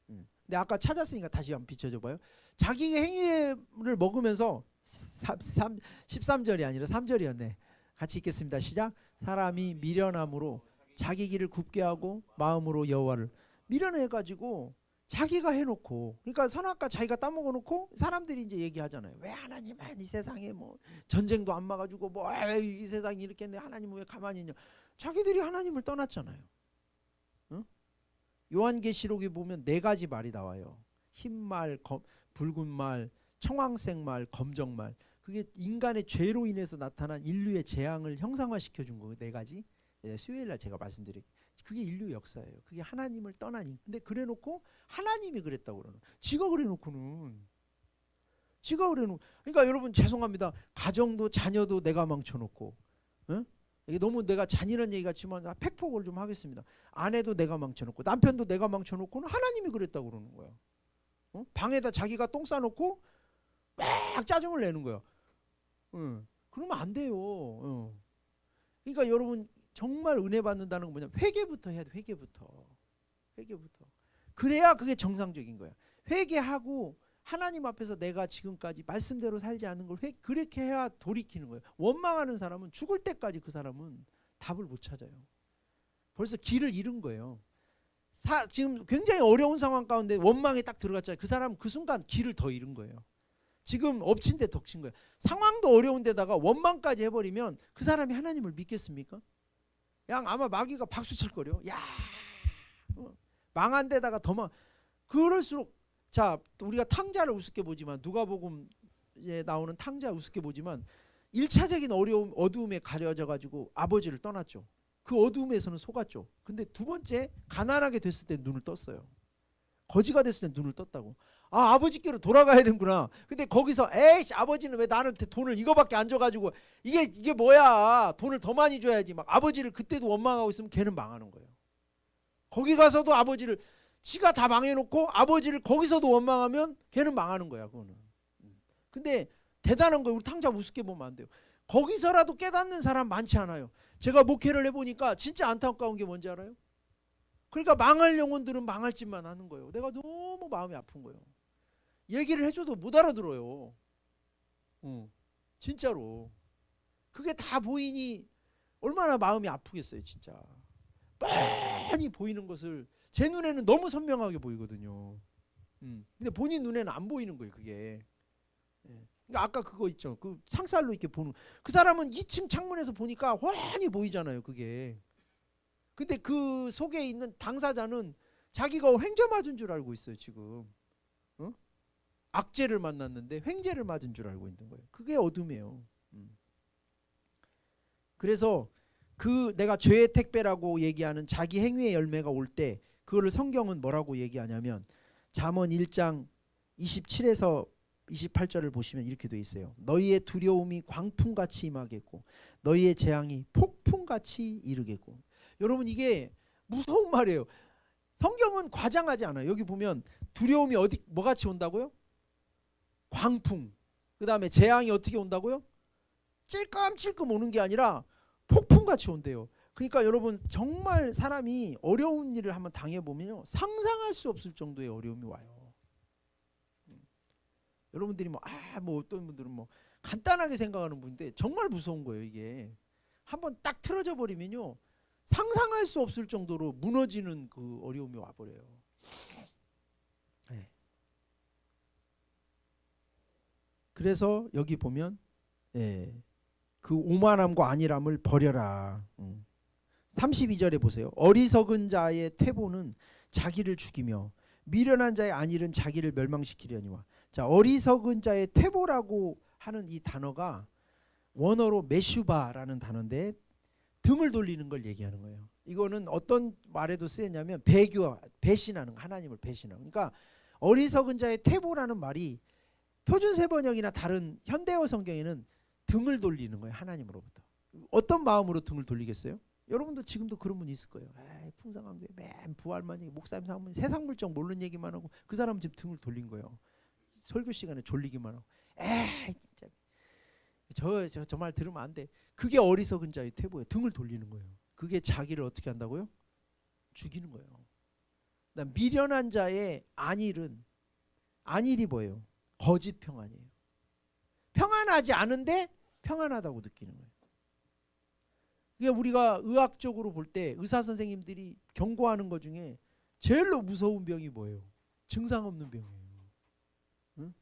근데 아까 찾았으니까 다시 한번 비춰줘 봐요. 자기 행위를 먹으면서 13절이 아니라 3절이었네. 같이 읽겠습니다. 시작. 사람이 미련함으로 자기 길을 굽게 하고 마음으로 여호와를 미련해가지고 자기가 해놓고, 그러니까 선악과 자기가 따먹어놓고 사람들이 이제 얘기하잖아요. 왜 하나님은 이 세상에 뭐 전쟁도 안 막아주고 뭐 이 세상이 이렇게 했는데 하나님은 왜 가만히 있냐. 자기들이 하나님을 떠났잖아요. 응? 요한계시록에 보면 4가지 말이 나와요. 흰말, 붉은 말, 청황색 말, 검정 말. 그게 인간의 죄로 인해서 나타난 인류의 재앙을 형상화시켜 준 거예요. 4가지. 수요일날 제가 말씀드릴게요. 그게 인류 역사예요. 그게 하나님을 떠나니. 근데 그래놓고 하나님이 그랬다고 그러는. 지가 그래놓고는. 그러니까 여러분 죄송합니다. 가정도 자녀도 내가 망쳐놓고. 응? 이게 너무 내가 잔인한 얘기 같지만 팩폭을 좀 하겠습니다. 아내도 내가 망쳐놓고 남편도 내가 망쳐놓고는 하나님이 그랬다고 그러는 거야. 방에다 자기가 똥 싸놓고 막 짜증을 내는 거야. 그러면 안 돼요. 그러니까 여러분 정말 은혜 받는다는 건 뭐냐면 회개부터 해야 돼. 회개부터. 그래야 그게 정상적인 거야. 회개하고 하나님 앞에서 내가 지금까지 말씀대로 살지 않는 걸 그렇게 해야 돌이키는 거예요. 원망하는 사람은 죽을 때까지 그 사람은 답을 못 찾아요. 벌써 길을 잃은 거예요. 지금 굉장히 어려운 상황 가운데 원망에 딱 들어갔잖아요. 그 사람은 그 순간 길을 더 잃은 거예요. 지금 엎친 데 덕친 거예요. 상황도 어려운 데다가 원망까지 해버리면 그 사람이 하나님을 믿겠습니까? 그냥 아마 마귀가 박수 칠 거려. 야, 망한 데다가 더 그럴수록 자, 우리가 탕자를 우습게 보지만 누가복음에 나오는 탕자 우습게 보지만 1차적인 어두움에 가려져 가지고 아버지를 떠났죠. 그 어두움에서는 속았죠. 근데 두 번째 가난하게 됐을 때 눈을 떴어요. 거지가 됐을 때 눈을 떴다고. 아버지께로 돌아가야 되는구나. 근데 거기서 에이씨 아버지는 왜 나한테 돈을 이거밖에 안 줘가지고 이게 뭐야. 돈을 더 많이 줘야지. 막 아버지를 그때도 원망하고 있으면 걔는 망하는 거예요. 거기 가서도 아버지를 지가 다 망해놓고 아버지를 거기서도 원망하면 걔는 망하는 거야. 그거는. 근데 대단한 거예요. 우리 탕자 우습게 보면 안 돼요. 거기서라도 깨닫는 사람 많지 않아요. 제가 목회를 해보니까 진짜 안타까운 게 뭔지 알아요? 그러니까 망할 영혼들은 망할 짓만 하는 거예요. 내가 너무 마음이 아픈 거예요. 얘기를 해줘도 못 알아들어요. 진짜로. 그게 다 보이니 얼마나 마음이 아프겠어요. 진짜. 뻔히 보이는 것을 제 눈에는 너무 선명하게 보이거든요. 근데 본인 눈에는 안 보이는 거예요. 그게. 그러니까 아까 그거 있죠. 그 상살로 이렇게 보는. 그 사람은 2층 창문에서 보니까 훤히 보이잖아요. 그게. 근데 그 속에 있는 당사자는 자기가 횡재 맞은 줄 알고 있어요 지금. 어? 악재를 만났는데 횡재를 맞은 줄 알고 있는 거예요. 그게 어둠이에요. 그래서 그 내가 죄의 택배라고 얘기하는 자기 행위의 열매가 올 때 그거를 성경은 뭐라고 얘기하냐면 잠언 1장 27에서 28절을 보시면 이렇게 돼 있어요. 너희의 두려움이 광풍같이 임하겠고 너희의 재앙이 폭풍같이 이르겠고. 여러분 이게 무서운 말이에요. 성경은 과장하지 않아요. 여기 보면 두려움이 어디 뭐같이 온다고요? 광풍. 그 다음에 재앙이 어떻게 온다고요? 찔끔찔끔 오는 게 아니라 폭풍같이 온대요. 그러니까 여러분 정말 사람이 어려운 일을 한번 당해보면요 상상할 수 없을 정도의 어려움이 와요. 여러분들이 뭐 어떤 분들은 뭐 간단하게 생각하는 분인데 정말 무서운 거예요. 이게 한번 딱 틀어져 버리면요 상상할 수 없을 정도로 무너지는 그 어려움이 와버려요. 네. 그래서 여기 보면 그 오만함과 안일함을 버려라. 32절에 보세요. 어리석은 자의 퇴보는 자기를 죽이며 미련한 자의 안일은 자기를 멸망시키려니와. 자, 어리석은 자의 퇴보라고 하는 이 단어가 원어로 메슈바라는 단어인데 등을 돌리는 걸 얘기하는 거예요. 이거는 어떤 말에도 쓰였냐면 배신하는 거, 하나님을 배신하는 거. 그러니까 어리석은 자의 퇴보라는 말이 표준세 번역이나 다른 현대어 성경에는 등을 돌리는 거예요. 하나님으로부터. 어떤 마음으로 등을 돌리겠어요? 여러분도 지금도 그런 분 있을 거예요. 풍성한 교회 맨 부활만 얘기, 목사님 사모님 세상 물정 모르는 얘기만 하고 그 사람은 지금 등을 돌린 거예요. 설교 시간에 졸리기만 하고 진짜 저 말 들으면 안 돼. 그게 어리석은 자의 퇴보예요. 등을 돌리는 거예요. 그게 자기를 어떻게 한다고요? 죽이는 거예요. 그다음 미련한 자의 안일이 뭐예요? 거짓 평안이에요. 평안하지 않은데 평안하다고 느끼는 거예요. 그러니까 우리가 의학적으로 볼 때 의사 선생님들이 경고하는 것 중에 제일로 무서운 병이 뭐예요? 증상 없는 병이에요. 응?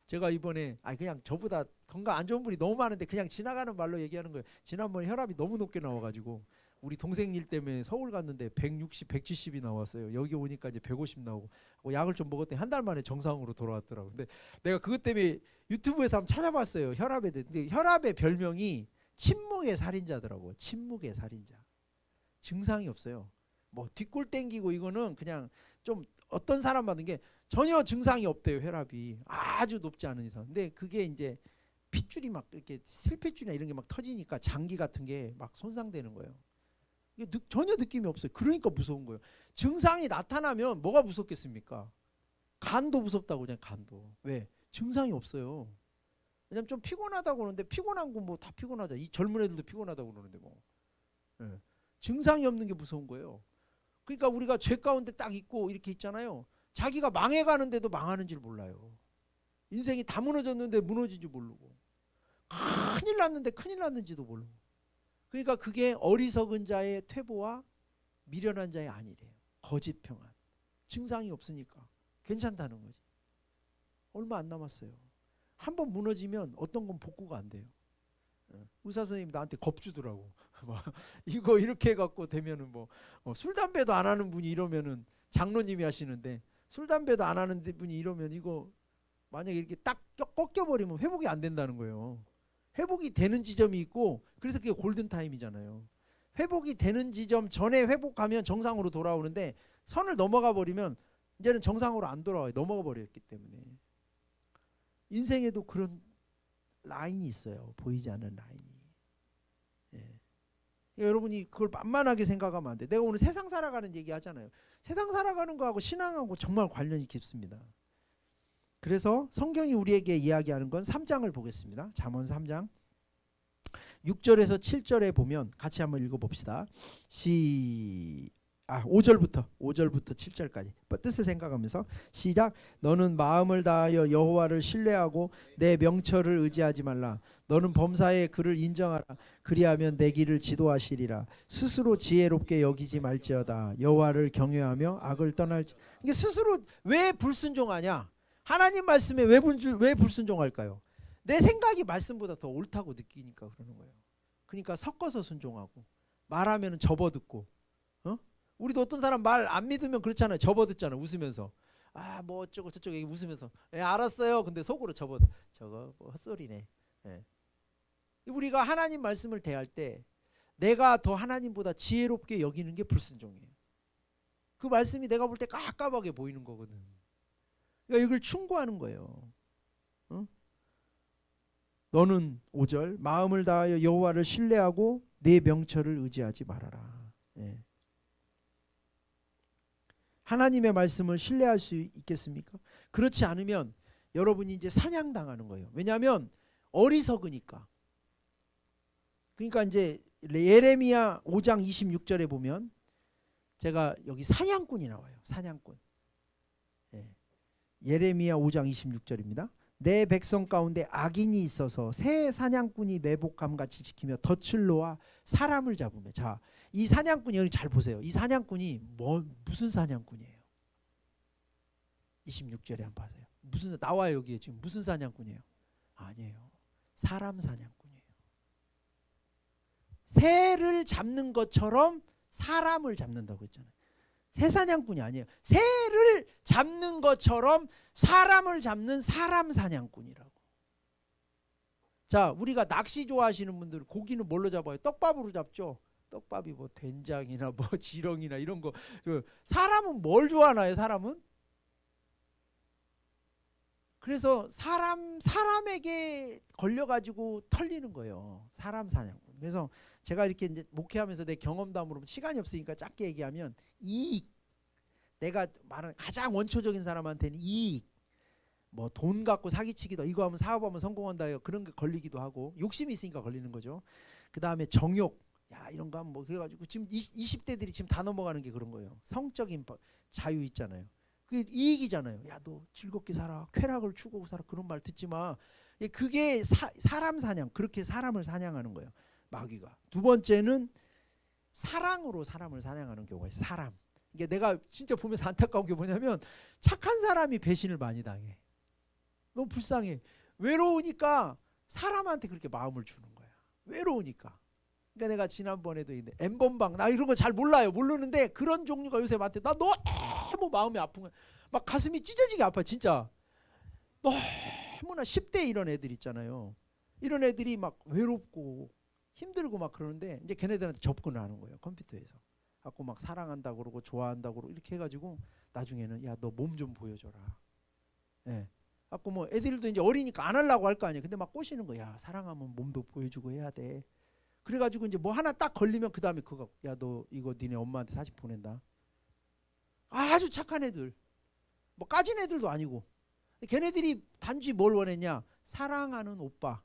제가 이번에 그냥 저보다 건강 안 좋은 분이 너무 많은데 그냥 지나가는 말로 얘기하는 거예요. 지난번에 혈압이 너무 높게 나와가지고 우리 동생 일 때문에 서울 갔는데 160, 170이 나왔어요. 여기 오니까 이제 150 나오고 약을 좀 먹었더니 한 달 만에 정상으로 돌아왔더라고요. 근데 내가 그것 때문에 유튜브에서 한번 찾아봤어요. 혈압에 대해. 근데 혈압의 별명이 침묵의 살인자더라고요. 침묵의 살인자. 증상이 없어요. 뭐 뒷골 땡기고 이거는 그냥 좀 어떤 사람 받은 게 전혀 증상이 없대요. 혈압이 아주 높지 않은 이상. 근데 그게 이제 핏줄이 막 이렇게 실핏줄이나 이런 게 막 터지니까 장기 같은 게 막 손상되는 거예요. 이게 전혀 느낌이 없어요. 그러니까 무서운 거예요. 증상이 나타나면 뭐가 무섭겠습니까? 간도 무섭다고 그냥 간도. 왜? 증상이 없어요. 왜냐면 좀 피곤하다고 그러는데 피곤한 건 뭐 다 피곤하자. 이 젊은 애들도 피곤하다고 그러는데 뭐. 증상이 없는 게 무서운 거예요. 그러니까 우리가 죄 가운데 딱 있고 이렇게 있잖아요. 자기가 망해가는데도 망하는 줄 몰라요. 인생이 다 무너졌는데 무너진 줄 모르고 큰일 났는데 큰일 났는지도 모르고. 그러니까 그게 어리석은 자의 퇴보와 미련한 자의 안일이에요. 거짓 평안. 증상이 없으니까 괜찮다는 거지. 얼마 안 남았어요. 한번 무너지면 어떤 건 복구가 안 돼요. 의사 선생님 나한테 겁주더라고. 이거 이렇게 해갖고 되면은 뭐 술 담배도 안 하는 분이 이러면은 장로님이 하시는데 술 담배도 안 하는 분이 이러면 이거 만약에 이렇게 딱 꺾여버리면 회복이 안 된다는 거예요. 회복이 되는 지점이 있고 그래서 그게 골든타임이잖아요. 회복이 되는 지점 전에 회복하면 정상으로 돌아오는데 선을 넘어가 버리면 이제는 정상으로 안 돌아와요. 넘어가 버렸기 때문에. 인생에도 그런 라인이 있어요. 보이지 않는 라인이. 여러분이 그걸 만만하게 생각하면 안 돼. 내가 오늘 세상 살아가는 얘기 하잖아요. 세상 살아가는 거하고 신앙하고 정말 관련이 깊습니다. 그래서 성경이 우리에게 이야기하는 건 3장을 보겠습니다. 잠언 3장 6절에서 7절에 보면 같이 한번 읽어봅시다. 5절부터 7절까지 뜻을 생각하면서 시작. 너는 마음을 다하여 여호와를 신뢰하고 내 명철을 의지하지 말라. 너는 범사에 그를 인정하라. 그리하면 내 길을 지도하시리라. 스스로 지혜롭게 여기지 말지어다. 여호와를 경외하며 악을 떠날지. 이게 스스로 왜 불순종하냐? 하나님 말씀에 왜 불순종할까요? 내 생각이 말씀보다 더 옳다고 느끼니까 그러는 거예요. 그러니까 섞어서 순종하고 말하면 접어듣고 어? 우리도 어떤 사람 말 안 믿으면 그렇잖아요. 접어듣잖아. 웃으면서. 뭐 어쩌고 저쩌고 얘기 웃으면서. 알았어요. 근데 속으로 접어들. 저거 뭐 헛소리네. 예. 우리가 하나님 말씀을 대할 때 내가 더 하나님보다 지혜롭게 여기는 게 불순종이에요. 그 말씀이 내가 볼 때 깝깝하게 보이는 거거든. 그러니까 이걸 충고하는 거예요. 어? 너는 5절 마음을 다하여 여호와를 신뢰하고 내 명철을 의지하지 말아라. 예. 하나님의 말씀을 신뢰할 수 있겠습니까? 그렇지 않으면 여러분이 이제 사냥당하는 거예요. 왜냐하면 어리석으니까. 그러니까 이제 예레미야 5장 26절에 보면 제가 여기 사냥꾼이 나와요. 사냥꾼. 예. 예레미야 5장 26절입니다. 내 백성 가운데 악인이 있어서 새 사냥꾼이 매복감같이 지키며 덫을 놓아 사람을 잡으며. 자, 이 사냥꾼이 여기 잘 보세요. 이 사냥꾼이 무슨 사냥꾼이에요? 26절에 한번 봐세요. 무슨 나와요 여기에 지금 무슨 사냥꾼이에요? 아니에요. 사람 사냥꾼이에요. 새를 잡는 것처럼 사람을 잡는다고 했잖아요. 새 사냥꾼이 아니에요. 새를 잡는 것처럼 사람을 잡는 사람 사냥꾼이라고. 자, 우리가 낚시 좋아하시는 분들 고기는 뭘로 잡아요? 떡밥으로 잡죠. 떡밥이 뭐 된장이나 뭐 지렁이나 이런 거. 사람은 뭘 좋아하나요? 사람은? 그래서 사람에게 걸려가지고 털리는 거예요. 사람 사냥꾼. 그래서 제가 이렇게 이제 목회하면서 내 경험담으로 시간이 없으니까 짧게 얘기하면 이익. 내가 말하는 가장 원초적인 사람한테는 이익. 뭐 돈 갖고 사기치기도 이거 하면 사업하면 성공한다 그런 게 걸리기도 하고 욕심이 있으니까 걸리는 거죠. 그 다음에 정욕. 야 이런 거 하면 뭐 그래가지고 지금 20대들이 지금 다 넘어가는 게 그런 거예요. 성적인 자유 있잖아요. 그게 이익이잖아요. 야 너 즐겁게 살아. 쾌락을 추구하고 살아. 그런 말 듣지 마. 그게 사람 사냥. 그렇게 사람을 사냥하는 거예요. 마귀가. 두 번째는 사랑으로 사람을 사냥하는 경우가 있어요. 사람. 이게 내가 진짜 보면서 안타까운 게 뭐냐면 착한 사람이 배신을 많이 당해. 너무 불쌍해. 외로우니까 사람한테 그렇게 마음을 주는 거야. 외로우니까. 그러니까 내가 지난번에도 엠번방 나 이런 거 잘 몰라요. 모르는데 그런 종류가 요새 많대. 나 너무 마음이 아픈 거야. 막 가슴이 찢어지게 아파 진짜. 너무나 10대 이런 애들 있잖아요. 이런 애들이 막 외롭고 힘들고 막 그러는데 이제 걔네들한테 접근을 하는 거예요. 컴퓨터에서. 갖고 막 사랑한다고 그러고 좋아한다고 그러고 이렇게 해가지고 나중에는 야 너 몸 좀 보여줘라. 예. 갖고 뭐 애들도 이제 어리니까 안 하려고 할 거 아니에요. 근데 막 꼬시는 거야. 사랑하면 몸도 보여주고 해야 돼. 그래가지고 이제 뭐 하나 딱 걸리면 그 다음에 그거 야 너 이거 니네 엄마한테 사진 보낸다. 아주 착한 애들. 뭐 까진 애들도 아니고. 걔네들이 단지 뭘 원했냐? 사랑하는 오빠.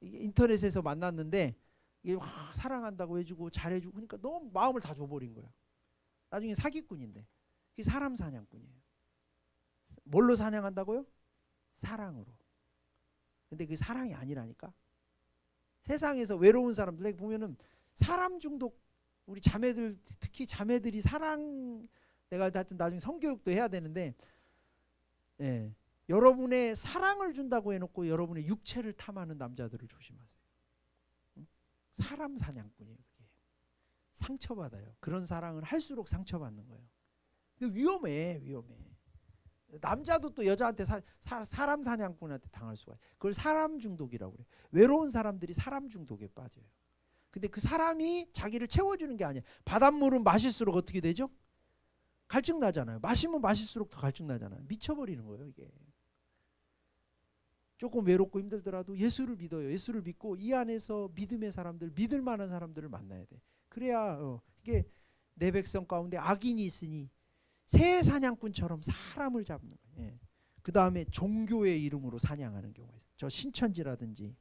이게 인터넷에서 만났는데 이게 사랑한다고 해주고 잘해주고 그러니까 너무 마음을 다 줘버린 거야. 나중에 사기꾼인데. 그게 사람 사냥꾼이에요. 뭘로 사냥한다고요? 사랑으로. 근데 그게 사랑이 아니라니까. 세상에서 외로운 사람들 보면은 사람 중독. 우리 자매들 특히 자매들이 사랑 내가 하여튼 나중에 성교육도 해야 되는데 예, 여러분의 사랑을 준다고 해놓고 여러분의 육체를 탐하는 남자들을 조심하세요. 사람 사냥꾼이에요. 그게. 상처받아요. 그런 사랑을 할수록 상처받는 거예요. 위험해. 남자도 또 여자한테 사람 사냥꾼한테 당할 수가 있어요. 그걸 사람 중독이라고 그래요. 외로운 사람들이 사람 중독에 빠져요. 근데 그 사람이 자기를 채워주는 게 아니에요. 바닷물은 마실수록 어떻게 되죠? 갈증 나잖아요. 마시면 마실수록 더 갈증 나잖아요. 미쳐버리는 거예요 이게. 조금 외롭고 힘들더라도 예수를 믿어요. 예수를 믿고 이 안에서 믿음의 사람들, 믿을 만한 사람들을 만나야 돼. 그래야 이게 내 백성 가운데 악인이 있으니 새 사냥꾼처럼 사람을 잡는 거예요. 예. 그 다음에 종교의 이름으로 사냥하는 경우가 있어요. 저 신천지라든지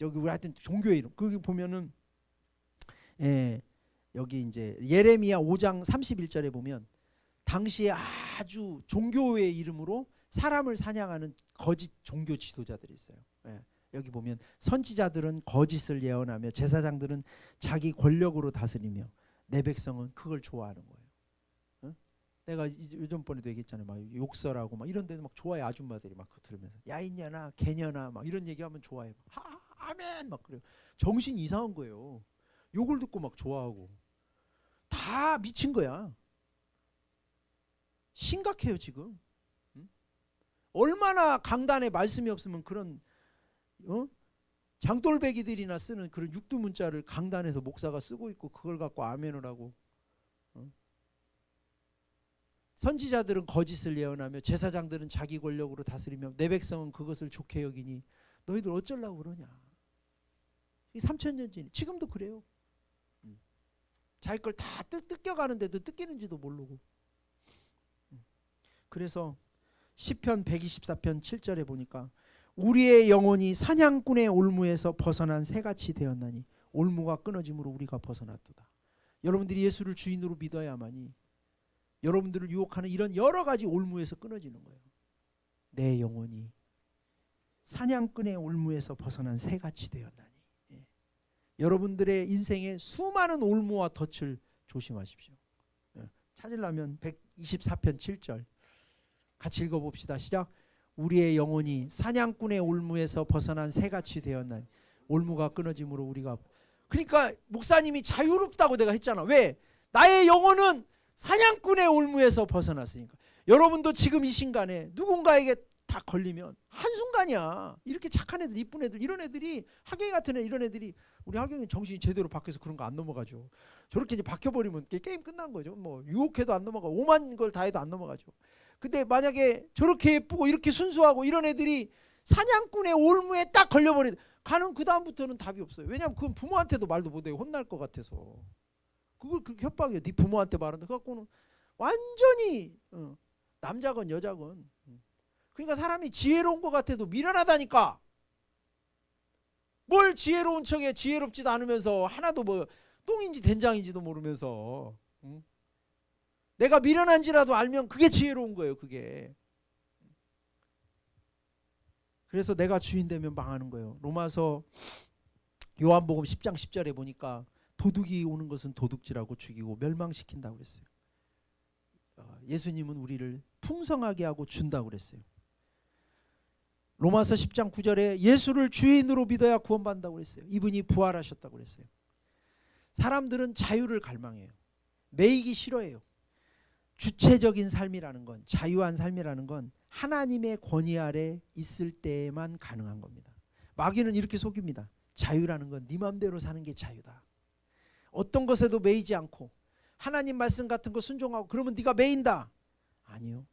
여기 우리 하여튼 종교의 이름 거기 보면은 여기 이제 예레미야 5장 31절에 보면 당시에 아주 종교의 이름으로 사람을 사냥하는 거짓 종교 지도자들이 있어요. 예. 여기 보면 선지자들은 거짓을 예언하며 제사장들은 자기 권력으로 다스리며 내 백성은 그걸 좋아하는 거예요. 어? 내가 요즘번에도 얘기했잖아요. 막 욕설하고 막 이런 데는 막 좋아해. 아줌마들이 막 그거 들으면서 야 이년아 개년아 막 이런 얘기하면 좋아해. 아멘 막 그래요. 정신 이상한 거예요. 욕을 듣고 막 좋아하고 다 다 미친 거야. 심각해요 지금. 얼마나 강단에 말씀이 없으면 그런 장돌배기들이나 쓰는 그런 육두문자를 강단에서 목사가 쓰고 있고 그걸 갖고 아멘을 하고, 선지자들은 거짓을 예언하며 제사장들은 자기 권력으로 다스리며 내 백성은 그것을 좋게 여기니 너희들 어쩌려고 그러냐. 이 3000년 전에 지금도 그래요. 자기 걸 다 뜯겨가는데도 뜯기는지도 모르고. 그래서 시편 124편 7절에 보니까 우리의 영혼이 사냥꾼의 올무에서 벗어난 새같이 되었나니 올무가 끊어짐으로 우리가 벗어났도다. 여러분들이 예수를 주인으로 믿어야만이 여러분들을 유혹하는 이런 여러 가지 올무에서 끊어지는 거예요. 내 영혼이 사냥꾼의 올무에서 벗어난 새같이 되었나니. 예. 여러분들의 인생에 수많은 올무와 덫을 조심하십시오. 예. 찾으려면 124편 7절 같이 읽어봅시다. 시작. 우리의 영혼이 사냥꾼의 올무에서 벗어난 새같이 되었나니 올무가 끊어짐으로 우리가. 그러니까 목사님이 자유롭다고 내가 했잖아. 왜? 나의 영혼은 사냥꾼의 올무에서 벗어났으니까. 여러분도 지금 이 순간에 누군가에게 다 걸리면 한순간이야. 이렇게 착한 애들, 이쁜 애들, 이런 애들이, 하경이 같은 애, 이런 애들이, 우리 하경이 정신이 제대로 바뀌어서 그런 거 안 넘어가죠. 저렇게 이제 박혀버리면 게임 끝난 거죠. 뭐 유혹해도 안 넘어가, 오만 걸 다 해도 안 넘어가죠. 근데 만약에 저렇게 예쁘고 이렇게 순수하고 이런 애들이 사냥꾼의 올무에 딱 걸려버리면 가는 그 다음부터는 답이 없어요. 왜냐하면 그건 부모한테도 말도 못해요. 혼날 것 같아서. 그걸 그 협박이에요. 네 부모한테 말한다. 그래갖고는 완전히 남자건 여자건. 그러니까 사람이 지혜로운 것 같아도 미련하다니까. 뭘 지혜로운 척에 지혜롭지도 않으면서 하나도 뭐 똥인지 된장인지도 모르면서. 내가 미련한지라도 알면 그게 지혜로운 거예요. 그게. 그래서 내가 주인 되면 망하는 거예요. 로마서 요한복음 10장 10절에 보니까 도둑이 오는 것은 도둑질하고 죽이고 멸망시킨다고 그랬어요. 예수님은 우리를 풍성하게 하고 준다고 그랬어요. 로마서 10장 9절에 예수를 주인으로 믿어야 구원받는다고 그랬어요. 이분이 부활하셨다고 그랬어요. 사람들은 자유를 갈망해요. 매이기 싫어해요. 주체적인 삶이라는 건, 자유한 삶이라는 건 하나님의 권위 아래 있을 때에만 가능한 겁니다. 마귀는 이렇게 속입니다. 자유라는 건 네 맘대로 사는 게 자유다. 어떤 것에도 매이지 않고 하나님 말씀 같은 거 순종하고 그러면 네가 매인다. 아니요.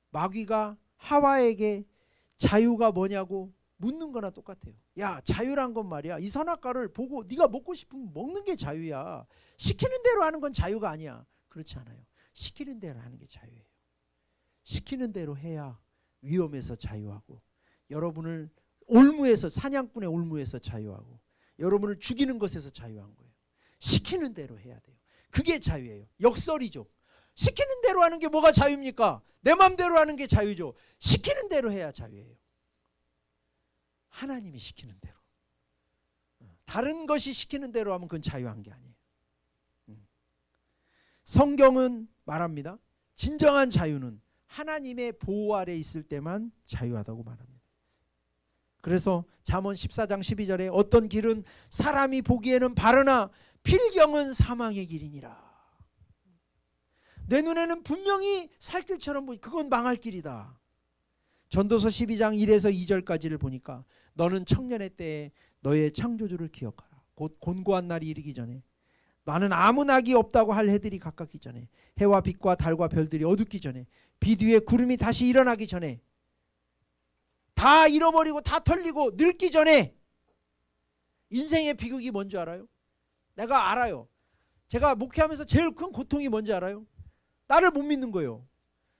마귀가 하와에게 자유가 뭐냐고 묻는 거나 똑같아요. 야, 자유란 건 말이야. 이 선악과를 보고 네가 먹고 싶으면 먹는 게 자유야. 시키는 대로 하는 건 자유가 아니야. 그렇지 않아요. 시키는 대로 하는 게 자유예요. 시키는 대로 해야 위험에서 자유하고, 여러분을 올무에서, 사냥꾼의 올무에서 자유하고, 여러분을 죽이는 것에서 자유한 거예요. 시키는 대로 해야 돼요. 그게 자유예요. 역설이죠. 시키는 대로 하는 게 뭐가 자유입니까? 내 맘대로 하는 게 자유죠. 시키는 대로 해야 자유예요. 하나님이 시키는 대로. 다른 것이 시키는 대로 하면 그건 자유한 게 아니에요. 성경은 말합니다. 진정한 자유는 하나님의 보호 아래 있을 때만 자유하다고 말합니다. 그래서 잠언 14장 12절에 어떤 길은 사람이 보기에는 바르나 필경은 사망의 길이니라. 내 눈에는 분명히 살 길처럼 보이, 그건 망할 길이다. 전도서 12장 1에서 2절까지를 보니까 너는 청년의 때에 너의 창조주를 기억하라. 곧 곤고한 날이 이르기 전에, 나는 아무 낙이 없다고 할 해들이 가깝기 전에, 해와 빛과 달과 별들이 어둡기 전에, 빛 위에 구름이 다시 일어나기 전에, 다 잃어버리고 다 털리고 늙기 전에. 인생의 비극이 뭔지 알아요? 내가 알아요. 제가 목회하면서 제일 큰 고통이 뭔지 알아요? 나를 못 믿는 거예요.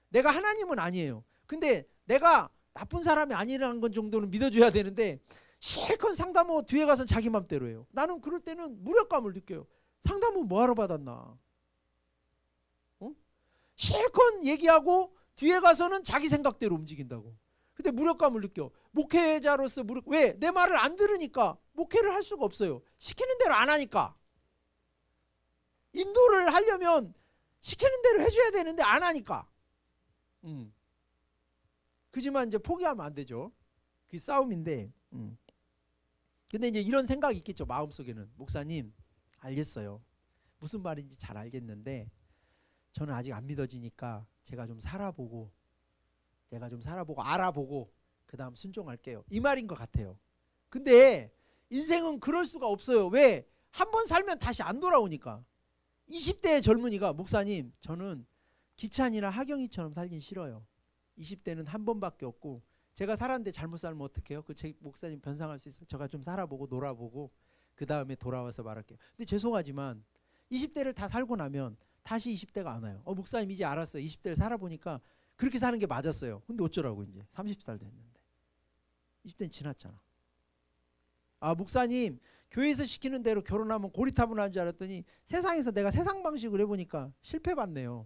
내가 하나님은 아니에요. 근데 내가 나쁜 사람이 아니라는 건 정도는 믿어줘야 되는데 실컷 상담하고 뒤에 가서 자기 맘대로 해요. 나는 그럴 때는 무력감을 느껴요. 상담은 뭐하러 받았나? 실컷 얘기하고 뒤에 가서는 자기 생각대로 움직인다고. 근데 무력감을 느껴. 목회자로서 왜? 내 말을 안 들으니까 목회를 할 수가 없어요. 시키는 대로 안 하니까. 인도를 하려면 시키는 대로 해줘야 되는데 안 하니까. 그지만 이제 포기하면 안 되죠. 그게 싸움인데. 근데 이제 이런 생각이 있겠죠. 마음속에는. 목사님, 알겠어요. 무슨 말인지 잘 알겠는데 저는 아직 안 믿어지니까 제가 좀 살아보고 알아보고 그 다음 순종할게요. 이 말인 것 같아요. 근데 인생은 그럴 수가 없어요. 왜? 한 번 살면 다시 안 돌아오니까. 20대의 젊은이가 목사님 저는 기찬이나 하경이처럼 살긴 싫어요. 20대는 한 번밖에 없고 제가 살았는데 잘못 살면 어떡해요? 그 제 목사님 변상할 수 있어요. 제가 좀 살아보고 놀아보고 그 다음에 돌아와서 말할게요. 근데 죄송하지만 20대를 다 살고 나면 다시 20대가 안 와요. 목사님 이제 알았어요. 20대를 살아보니까 그렇게 사는 게 맞았어요. 근데 어쩌라고 이제 30살 됐는데 20대는 지났잖아. 목사님 교회에서 시키는 대로 결혼하면 고리타분한 줄 알았더니 세상에서 내가 세상 방식으로 해보니까 실패받네요.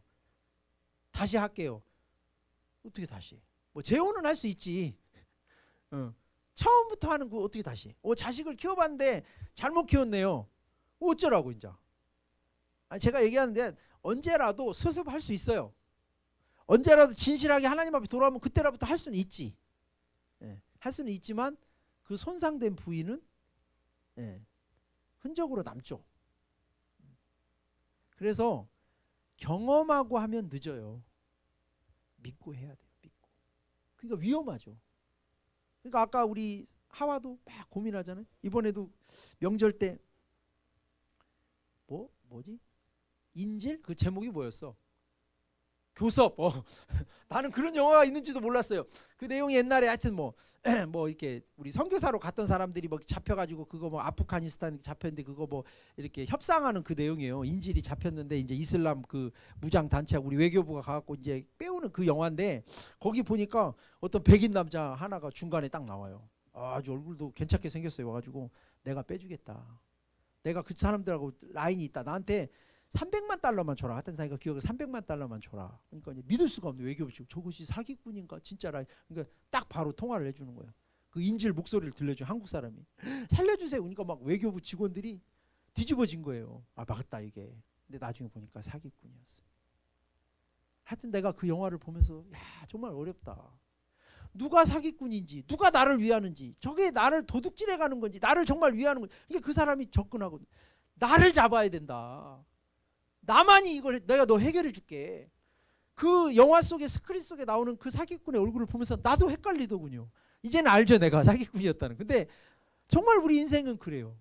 다시 할게요. 어떻게 다시? 뭐 재혼은 할 수 있지. 처음부터 하는 거 어떻게 다시? 자식을 키워봤는데 잘못 키웠네요. 어쩌라고 이제? 제가 얘기하는데 언제라도 수습할 수 있어요. 언제라도 진실하게 하나님 앞에 돌아오면 그때라부터 할 수는 있지. 할 수는 있지만 그 손상된 부위는 흔적으로 남죠. 그래서 경험하고 하면 늦어요. 믿고 해야 돼요. 믿고. 그러니까 위험하죠. 그러니까 아까 우리 하와도 막 고민하잖아요. 이번에도 명절 때 뭐지? 인질? 그 제목이 뭐였어? 교섭. 나는 그런 영화가 있는지도 몰랐어요. 그 내용이 옛날에 하여튼 뭐 이렇게 우리 선교사로 갔던 사람들이 뭐 잡혀가지고 그거 뭐 아프가니스탄 잡혔는데 그거 뭐 이렇게 협상하는 그 내용이에요. 인질이 잡혔는데 이제 이슬람 그 무장 단체하고 우리 외교부가 가갖고 이제 빼오는 그 영화인데 거기 보니까 어떤 백인 남자 하나가 중간에 딱 나와요. 아주 얼굴도 괜찮게 생겼어요. 와가지고 내가 빼주겠다. 내가 그 사람들하고 라인이 있다. 나한테 300만 달러만 줘라. 하여튼 자기가 기억을 300만 달러만 줘라. 그러니까 이제 믿을 수가 없는 외교부 측 저것이 사기꾼인가 진짜라. 그러니까 딱 바로 통화를 해주는 거예요. 그 인질 목소리를 들려줘 한국 사람이 살려주세요. 그러니까 막 외교부 직원들이 뒤집어진 거예요. 맞다 이게. 근데 나중에 보니까 사기꾼이었어. 하여튼 내가 그 영화를 보면서 야 정말 어렵다. 누가 사기꾼인지 누가 나를 위하는지 저게 나를 도둑질해가는 건지 나를 정말 위하는 건지 이게 그 사람이 접근하고 나를 잡아야 된다. 나만이 이걸 내가 너 해결해 줄게. 그 영화 속에 스크린 속에 나오는 그 사기꾼의 얼굴을 보면서 나도 헷갈리더군요. 이제는 알죠 내가 사기꾼이었다는. 근데 정말 우리 인생은 그래요.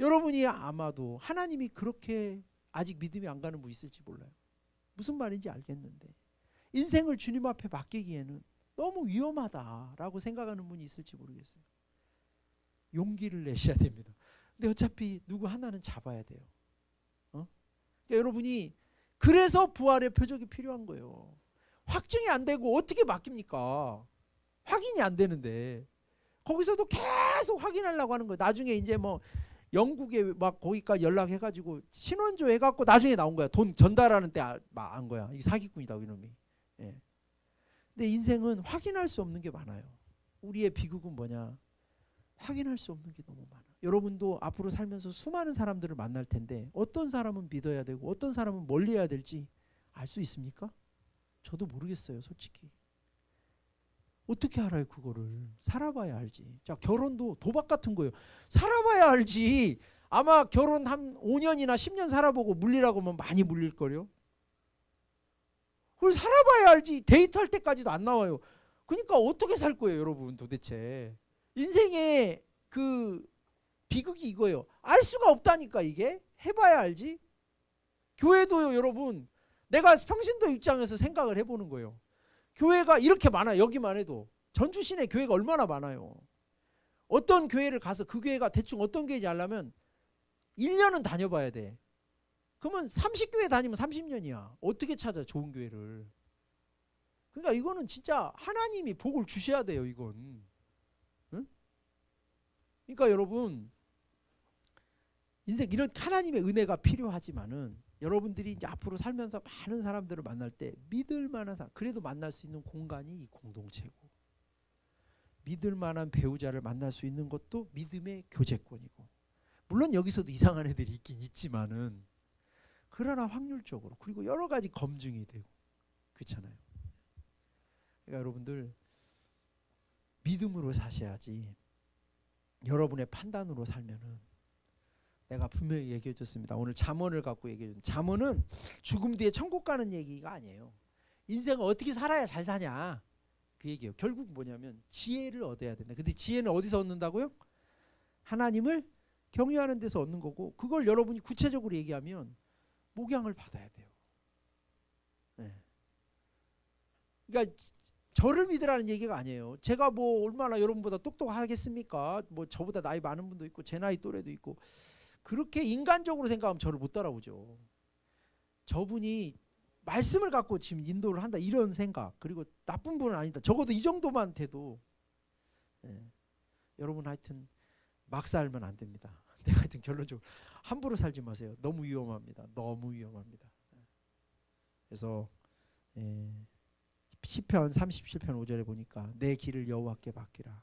여러분이 아마도 하나님이 그렇게 아직 믿음이 안 가는 분 있을지 몰라요. 무슨 말인지 알겠는데 인생을 주님 앞에 맡기기에는 너무 위험하다라고 생각하는 분이 있을지 모르겠어요. 용기를 내셔야 됩니다. 근데 어차피 누구 하나는 잡아야 돼요. 그러니까 여러분이 그래서 부활의 표적이 필요한 거예요. 확증이 안 되고 어떻게 맡깁니까? 확인이 안 되는데 거기서도 계속 확인하려고 하는 거예요. 나중에 이제 뭐 영국에 막 거기까지 연락해가지고 신원조 해갖고 나중에 나온 거야. 돈 전달하는 때 안 거야. 이게 사기꾼이다 이놈이. 근데 인생은 확인할 수 없는 게 많아요. 우리의 비극은 뭐냐? 확인할 수 없는 게 너무 많아. 여러분도 앞으로 살면서 수많은 사람들을 만날 텐데 어떤 사람은 믿어야 되고 어떤 사람은 멀리해야 될지 알 수 있습니까? 저도 모르겠어요 솔직히. 어떻게 알아요 그거를? 살아봐야 알지. 자 결혼도 도박 같은 거예요. 살아봐야 알지. 아마 결혼 한 5년이나 10년 살아보고 물리라고 하면 많이 물릴걸요. 그걸 살아봐야 알지. 데이트할 때까지도 안 나와요. 그러니까 어떻게 살 거예요 여러분 도대체. 인생의 그 비극이 이거예요. 알 수가 없다니까 이게. 해봐야 알지. 교회도요 여러분. 내가 평신도 입장에서 생각을 해보는 거예요. 교회가 이렇게 많아요. 여기만 해도. 전주 시내 교회가 얼마나 많아요. 어떤 교회를 가서 그 교회가 대충 어떤 교회인지 알려면 1년은 다녀봐야 돼. 그러면 30교회 다니면 30년이야. 어떻게 찾아 좋은 교회를. 그러니까 이거는 진짜 하나님이 복을 주셔야 돼요 이건. 응? 그러니까 여러분 인생 이런 하나님의 은혜가 필요하지만은 여러분들이 이제 앞으로 살면서 많은 사람들을 만날 때 믿을 만한 사람, 그래도 만날 수 있는 공간이 이 공동체고 믿을 만한 배우자를 만날 수 있는 것도 믿음의 교제권이고 물론 여기서도 이상한 애들이 있긴 있지만은 그러나 확률적으로 그리고 여러 가지 검증이 되고 그렇잖아요. 그러니까 여러분들 믿음으로 사셔야지 여러분의 판단으로 살면은 내가 분명히 얘기해 줬습니다. 오늘 잠언을 갖고 얘기해 줬는데, 잠언은 죽음 뒤에 천국 가는 얘기가 아니에요. 인생을 어떻게 살아야 잘 사냐 그 얘기예요. 결국 뭐냐면 지혜를 얻어야 된다. 근데 지혜는 어디서 얻는다고요? 하나님을 경외하는 데서 얻는 거고, 그걸 여러분이 구체적으로 얘기하면 목양을 받아야 돼요. 네. 그러니까 저를 믿으라는 얘기가 아니에요. 제가 뭐 얼마나 여러분보다 똑똑하겠습니까? 뭐 저보다 나이 많은 분도 있고 제 나이 또래도 있고, 그렇게 인간적으로 생각하면 저를 못 따라오죠. 저분이 말씀을 갖고 지금 인도를 한다 이런 생각, 그리고 나쁜 분은 아니다, 적어도 이 정도만 돼도, 여러분 하여튼 막 살면 안 됩니다. 내가 하여튼 결론적으로 함부로 살지 마세요. 너무 위험합니다. 너무 위험합니다. 그래서 시편 37편 5절에 보니까 내 길을 여호와께 맡기라.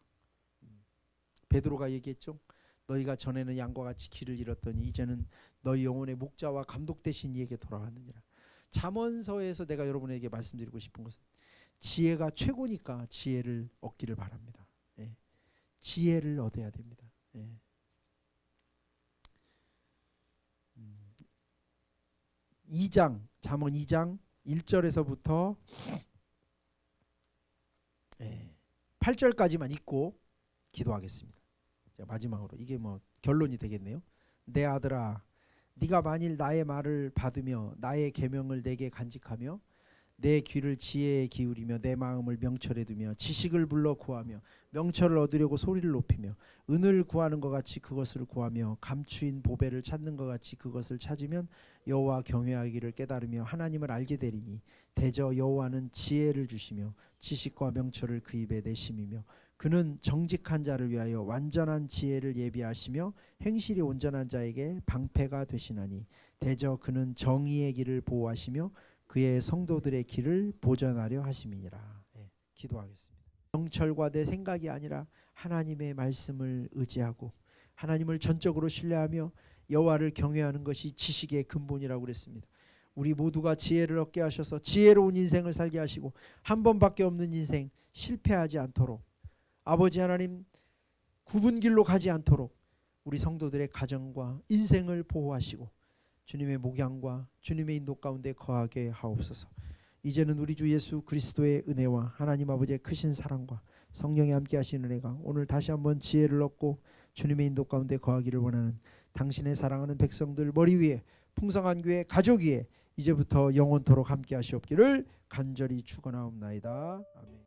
베드로가 얘기했죠. 너희가 전에는 양과 같이 길을 잃었더니 이제는 너희 영혼의 목자와 감독 되신 이에게 돌아왔느니라. 잠언서에서 내가 여러분에게 말씀드리고 싶은 것은 지혜가 최고니까 지혜를 얻기를 바랍니다. 지혜를 얻어야 됩니다. 2장 잠언 2장 1절에서부터 8절까지만 읽고 기도하겠습니다. 자, 마지막으로 이게 뭐 결론이 되겠네요. 내 아들아, 네가 만일 나의 말을 받으며 나의 계명을 내게 간직하며 내 귀를 지혜에 기울이며 내 마음을 명철에 두며 지식을 불러 구하며 명철을 얻으려고 소리를 높이며 은을 구하는 것 같이 그것을 구하며 감추인 보배를 찾는 것 같이 그것을 찾으면 여호와 경외하기를 깨달으며 하나님을 알게 되리니 대저 여호와는 지혜를 주시며 지식과 명철을 그 입에 내심이며 그는 정직한 자를 위하여 완전한 지혜를 예비하시며 행실이 온전한 자에게 방패가 되시나니 대저 그는 정의의 길을 보호하시며 그의 성도들의 길을 보전하려 하심이니라. 기도하겠습니다. 명철과 내 생각이 아니라 하나님의 말씀을 의지하고 하나님을 전적으로 신뢰하며 여호와를 경외하는 것이 지식의 근본이라고 그랬습니다. 우리 모두가 지혜를 얻게 하셔서 지혜로운 인생을 살게 하시고 한 번밖에 없는 인생 실패하지 않도록, 아버지 하나님 굽은 길로 가지 않도록 우리 성도들의 가정과 인생을 보호하시고 주님의 목양과 주님의 인도 가운데 거하게 하옵소서. 이제는 우리 주 예수 그리스도의 은혜와 하나님 아버지의 크신 사랑과 성령의 함께 하시는 은혜가 오늘 다시 한번 지혜를 얻고 주님의 인도 가운데 거하기를 원하는 당신의 사랑하는 백성들 머리 위에, 풍성한 교회 가족 위에 이제부터 영원토록 함께 하시옵기를 간절히 축원하옵나이다. 아멘.